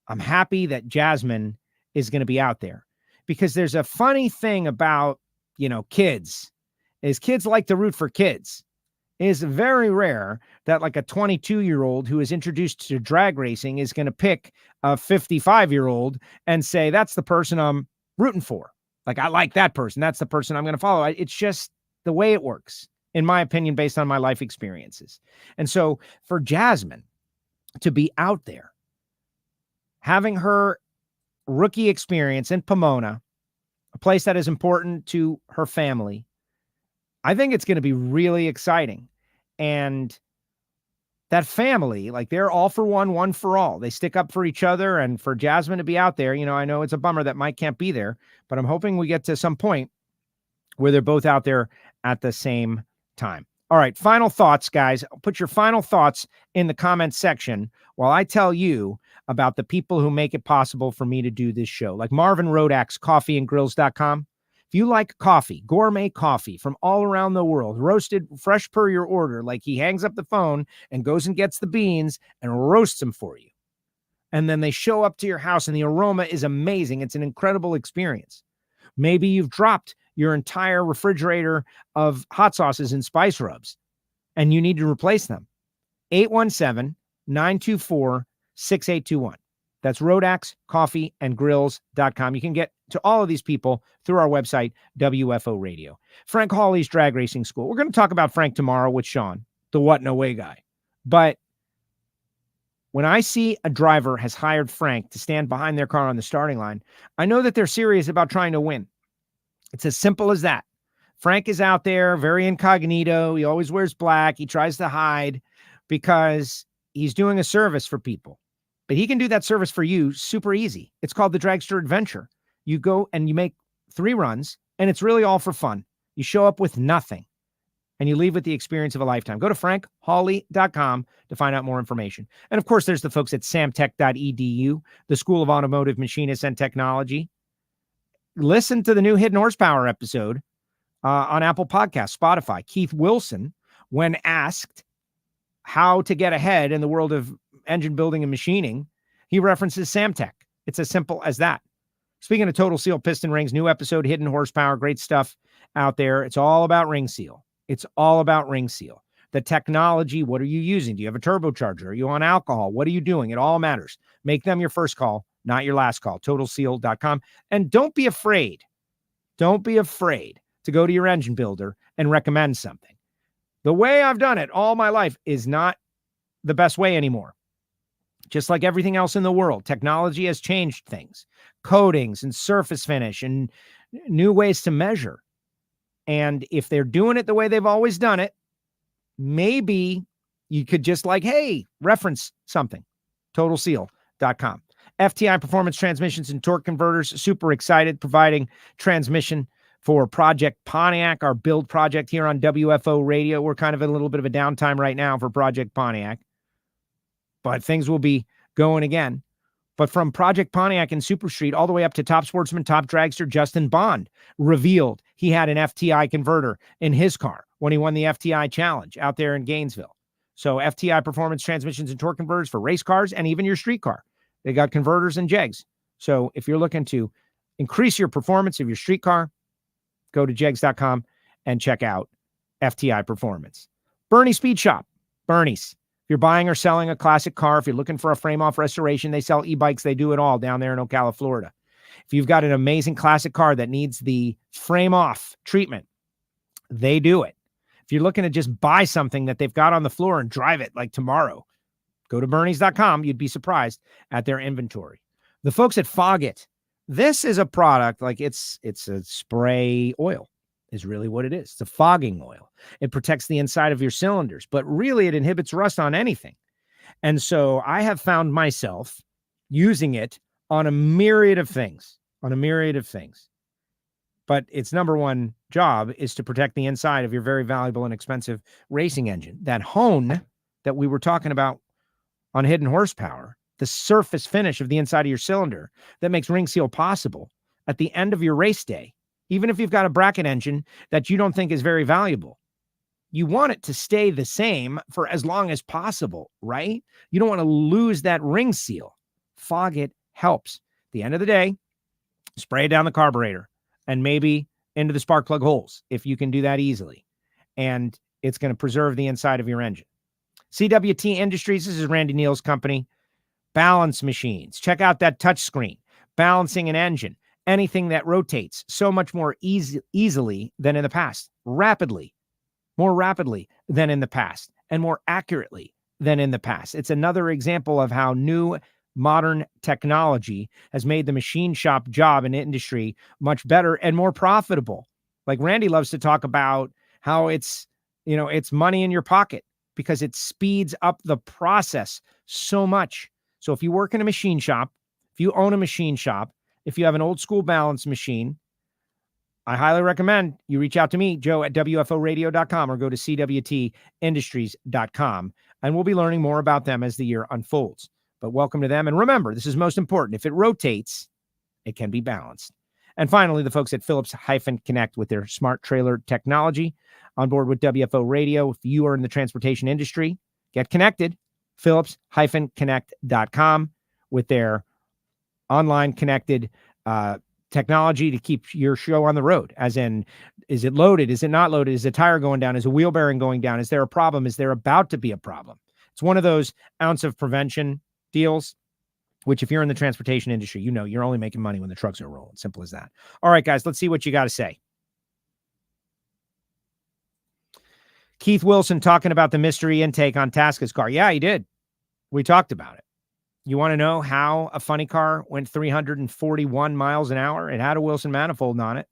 I'm happy that Jasmine is going to be out there, because there's a funny thing about, kids. Is kids like to root for kids. It is very rare that like a 22-year-old who is introduced to drag racing is going to pick a 55-year-old and say, that's the person I'm rooting for. Like, I like that person. That's the person I'm going to follow. It's just the way it works, in my opinion, based on my life experiences. And so for Jasmine to be out there, having her rookie experience in Pomona, a place that is important to her family, I think it's going to be really exciting. And that family, like, they're all for one, one for all. They stick up for each other. And for Jasmine to be out there, I know it's a bummer that Mike can't be there, but I'm hoping we get to some point where they're both out there at the same time. All right, final thoughts, guys. Put your final thoughts in the comments section while I tell you about the people who make it possible for me to do this show. Like Marvin Rodax, coffeeandgrills.com. If you like coffee, gourmet coffee from all around the world, roasted fresh per your order, like he hangs up the phone and goes and gets the beans and roasts them for you. And then they show up to your house and the aroma is amazing. It's an incredible experience. Maybe you've dropped your entire refrigerator of hot sauces and spice rubs and you need to replace them. 817-924-6821. That's rodaxcoffeeandgrills.com. You can get to all of these people through our website, WFO Radio. Frank Hawley's Drag Racing School. We're going to talk about Frank tomorrow with Sean, the what no way guy. But when I see a driver has hired Frank to stand behind their car on the starting line, I know that they're serious about trying to win. It's as simple as that. Frank is out there, very incognito. He always wears black. He tries to hide because he's doing a service for people. But he can do that service for you super easy. It's called the Dragster Adventure. You go and you make 3 runs, and it's really all for fun. You show up with nothing, and you leave with the experience of a lifetime. Go to frankhawley.com to find out more information. And, of course, there's the folks at samtech.edu, the School of Automotive Machinists and Technology. Listen to the new Hidden Horsepower episode on Apple Podcasts, Spotify. Keith Wilson, when asked how to get ahead in the world of engine building and machining, he references Samtech. It's as simple as that. Speaking of Total Seal Piston Rings, new episode, Hidden Horsepower, great stuff out there. It's all about ring seal. It's all about ring seal. The technology, what are you using? Do you have a turbocharger? Are you on alcohol? What are you doing? It all matters. Make them your first call, not your last call. TotalSeal.com. And don't be afraid. Don't be afraid to go to your engine builder and recommend something. The way I've done it all my life is not the best way anymore. Just like everything else in the world, technology has changed things. Coatings and surface finish and new ways to measure. And if they're doing it the way they've always done it, maybe you could just reference something. TotalSeal.com. FTI Performance Transmissions and Torque Converters, super excited, providing transmission for Project Pontiac, our build project here on WFO Radio. We're kind of in a little bit of a downtime right now for Project Pontiac, but things will be going again. But from Project Pontiac and Super Street all the way up to top sportsman, top dragster Justin Bond revealed he had an FTI converter in his car when he won the FTI Challenge out there in Gainesville. So FTI Performance Transmissions and Torque Converters for race cars and even your street car. They got converters and jegs. So if you're looking to increase your performance of your street car, go to jegs.com and check out FTI Performance. Bernie Speed Shop. Bernie's. If you're buying or selling a classic car, if you're looking for a frame-off restoration, they sell e-bikes. They do it all down there in Ocala, Florida. If you've got an amazing classic car that needs the frame-off treatment, they do it. If you're looking to just buy something that they've got on the floor and drive it like tomorrow, go to bernies.com. You'd be surprised at their inventory. The folks at Foggit, this is a product like it's a spray oil. Is really what it is. It's a fogging oil. It protects the inside of your cylinders, but really it inhibits rust on anything. And so I have found myself using it on a myriad of things, But its number one job is to protect the inside of your very valuable and expensive racing engine. That hone that we were talking about on Hidden Horsepower, the surface finish of the inside of your cylinder that makes ring seal possible at the end of your race day. Even if you've got a bracket engine that you don't think is very valuable, you want it to stay the same for as long as possible, right? You don't want to lose that ring seal. Foggit helps. At the end of the day, spray it down the carburetor and maybe into the spark plug holes if you can do that easily. And it's going to preserve the inside of your engine. CWT Industries, this is Randy Neal's company. Balance machines. Check out that touch screen. Balancing an engine. Anything that rotates so much more easily than in the past, more rapidly than in the past, and more accurately than in the past. It's another example of how new modern technology has made the machine shop job and industry much better and more profitable. Like Randy loves to talk about how it's money in your pocket because it speeds up the process so much. So if you work in a machine shop, if you own a machine shop, if you have an old school balance machine, I highly recommend you reach out to me, Joe, at WFOradio.com or go to CWTindustries.com. And we'll be learning more about them as the year unfolds. But welcome to them. And remember, this is most important. If it rotates, it can be balanced. And finally, the folks at Phillips-Connect with their smart trailer technology on board with WFO Radio. If you are in the transportation industry, get connected. Phillips-Connect.com with their online connected technology to keep your show on the road. As in, is it loaded? Is it not loaded? Is a tire going down? Is a wheel bearing going down? Is there a problem? Is there about to be a problem? It's one of those ounce of prevention deals, which if you're in the transportation industry, you know you're only making money when the trucks are rolling. Simple as that. All right, guys, let's see what you got to say. Keith Wilson talking about the mystery intake on Tasca's car. Yeah, he did. We talked about it. You want to know how a funny car went 341 miles an hour? It had a Wilson manifold on it.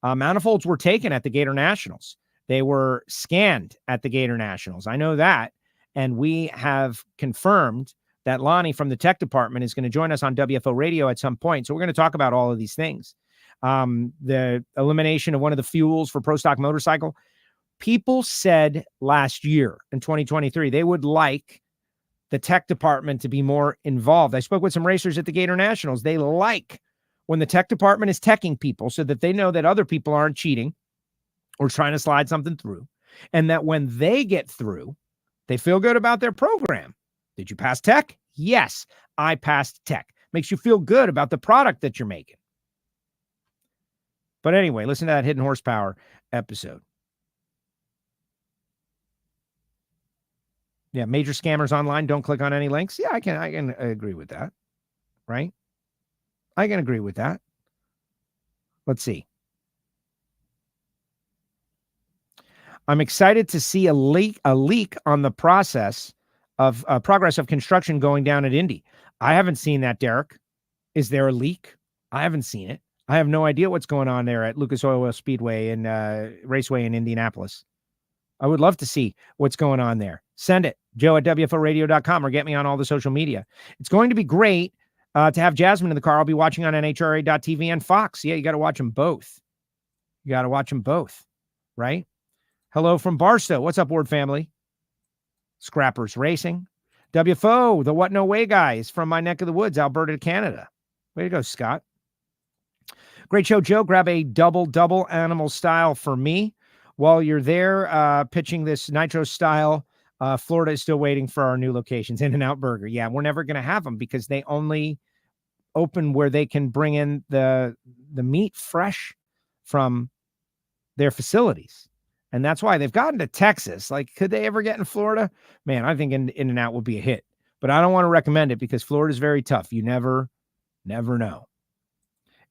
Manifolds were taken at the Gatornationals. They were scanned at the Gatornationals. I know that. And we have confirmed that Lonnie from the tech department is going to join us on WFO Radio at some point. So we're going to talk about all of these things. The elimination of one of the fuels for Pro Stock Motorcycle. People said last year in 2023, they would like the tech department to be more involved. I spoke with some racers at the Gatornationals. They like when the tech department is teching people so that they know that other people aren't cheating or trying to slide something through. And that when they get through, they feel good about their program. Did you pass tech? Yes, I passed tech. Makes you feel good about the product that you're making. But anyway, listen to that Hidden Horsepower episode. Yeah, major scammers online don't click on any links. Yeah, I can agree with that. Right? I can agree with that. Let's see. I'm excited to see a leak on the progress of construction going down at Indy. I haven't seen that, Derek. Is there a leak? I haven't seen it. I have no idea what's going on there at Lucas Oil Speedway and Raceway in Indianapolis. I would love to see what's going on there. Send it, joe@wforadio.com, or get me on all the social media. It's going to be great to have Jasmine in the car. I'll be watching on NHRA.TV and Fox. Yeah, you got to watch them both. You got to watch them both, right? Hello from Barstow. What's up, Ward family? Scrappers Racing. WFO, the What No Way guys from my neck of the woods, Alberta, Canada. Way to go, Scott. Great show, Joe. Grab a double animal style for me. While you're there pitching this Nitro Style, Florida is still waiting for our new locations, In-N-Out Burger. Yeah, we're never going to have them because they only open where they can bring in the meat fresh from their facilities. And that's why they've gotten to Texas. Like, could they ever get in Florida? Man, I think In-N-Out would be a hit. But I don't want to recommend it because Florida is very tough. You never know.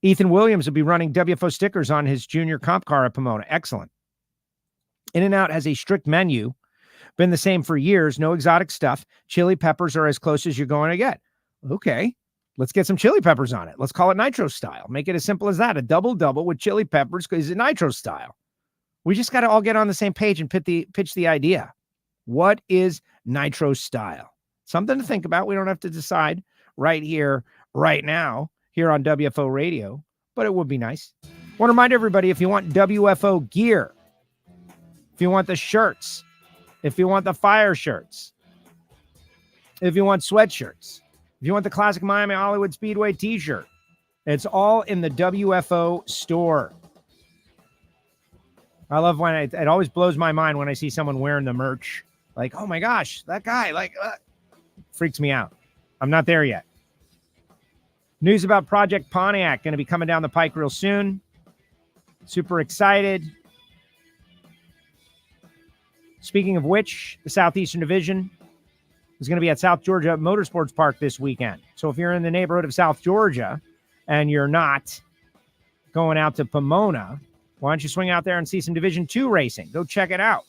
Ethan Williams will be running WFO stickers on his junior comp car at Pomona. Excellent. In-N-Out has a strict menu. Been the same for years. No exotic stuff. Chili peppers are as close as you're going to get. Okay, let's get some chili peppers on it. Let's call it Nitro Style. Make it as simple as that. A double with chili peppers because it's Nitro Style. We just got to all get on the same page and pitch the idea. What is Nitro Style? Something to think about. We don't have to decide right here, right now, here on WFO Radio, but it would be nice. I want to remind everybody, if you want WFO gear, if you want the shirts, if you want the fire shirts, if you want sweatshirts, if you want the classic Miami Hollywood Speedway t-shirt, it's all in the WFO store. I love when it always blows my mind when I see someone wearing the merch. Like, oh my gosh, that guy, freaks me out. I'm not there yet. News about Project Pontiac going to be coming down the pike real soon. Super excited. Speaking of which, the Southeastern Division is going to be at South Georgia Motorsports Park this weekend. So if you're in the neighborhood of South Georgia and you're not going out to Pomona, why don't you swing out there and see some Division II racing? Go check it out.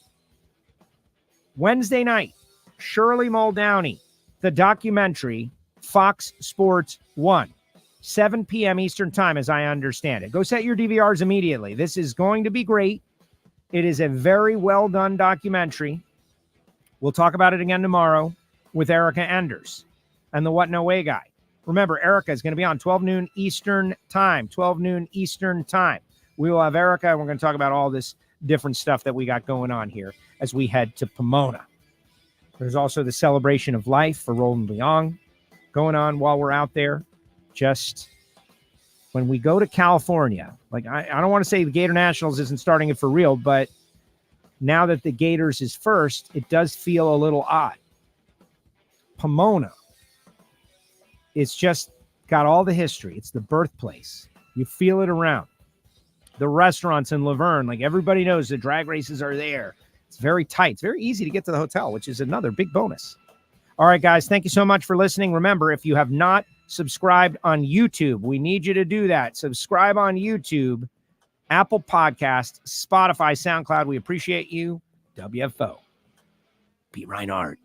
Wednesday night, Shirley Muldowney, the documentary, Fox Sports 1, 7 p.m. Eastern Time, as I understand it. Go set your DVRs immediately. This is going to be great. It is a very well-done documentary. We'll talk about it again tomorrow with Erica Enders and the What No Way guy. Remember, Erica is going to be on 12 noon Eastern Time. 12 noon Eastern Time. We will have Erica, and we're going to talk about all this different stuff that we got going on here as we head to Pomona. There's also the celebration of life for Roland Leong going on while we're out there. Just when we go to California, like I don't want to say the Gator Nationals isn't starting it for real, but now that the Gators is first, it does feel a little odd. Pomona, it's just got all the history. It's the birthplace. You feel it around. The restaurants in Laverne, like everybody knows the drag races are there. It's very tight. It's very easy to get to the hotel, which is another big bonus. All right, guys, thank you so much for listening. Remember, if you have not subscribed on YouTube, we need you to do that. Subscribe on YouTube, Apple Podcast, Spotify, SoundCloud. We appreciate you. WFO. Pete Reinhart.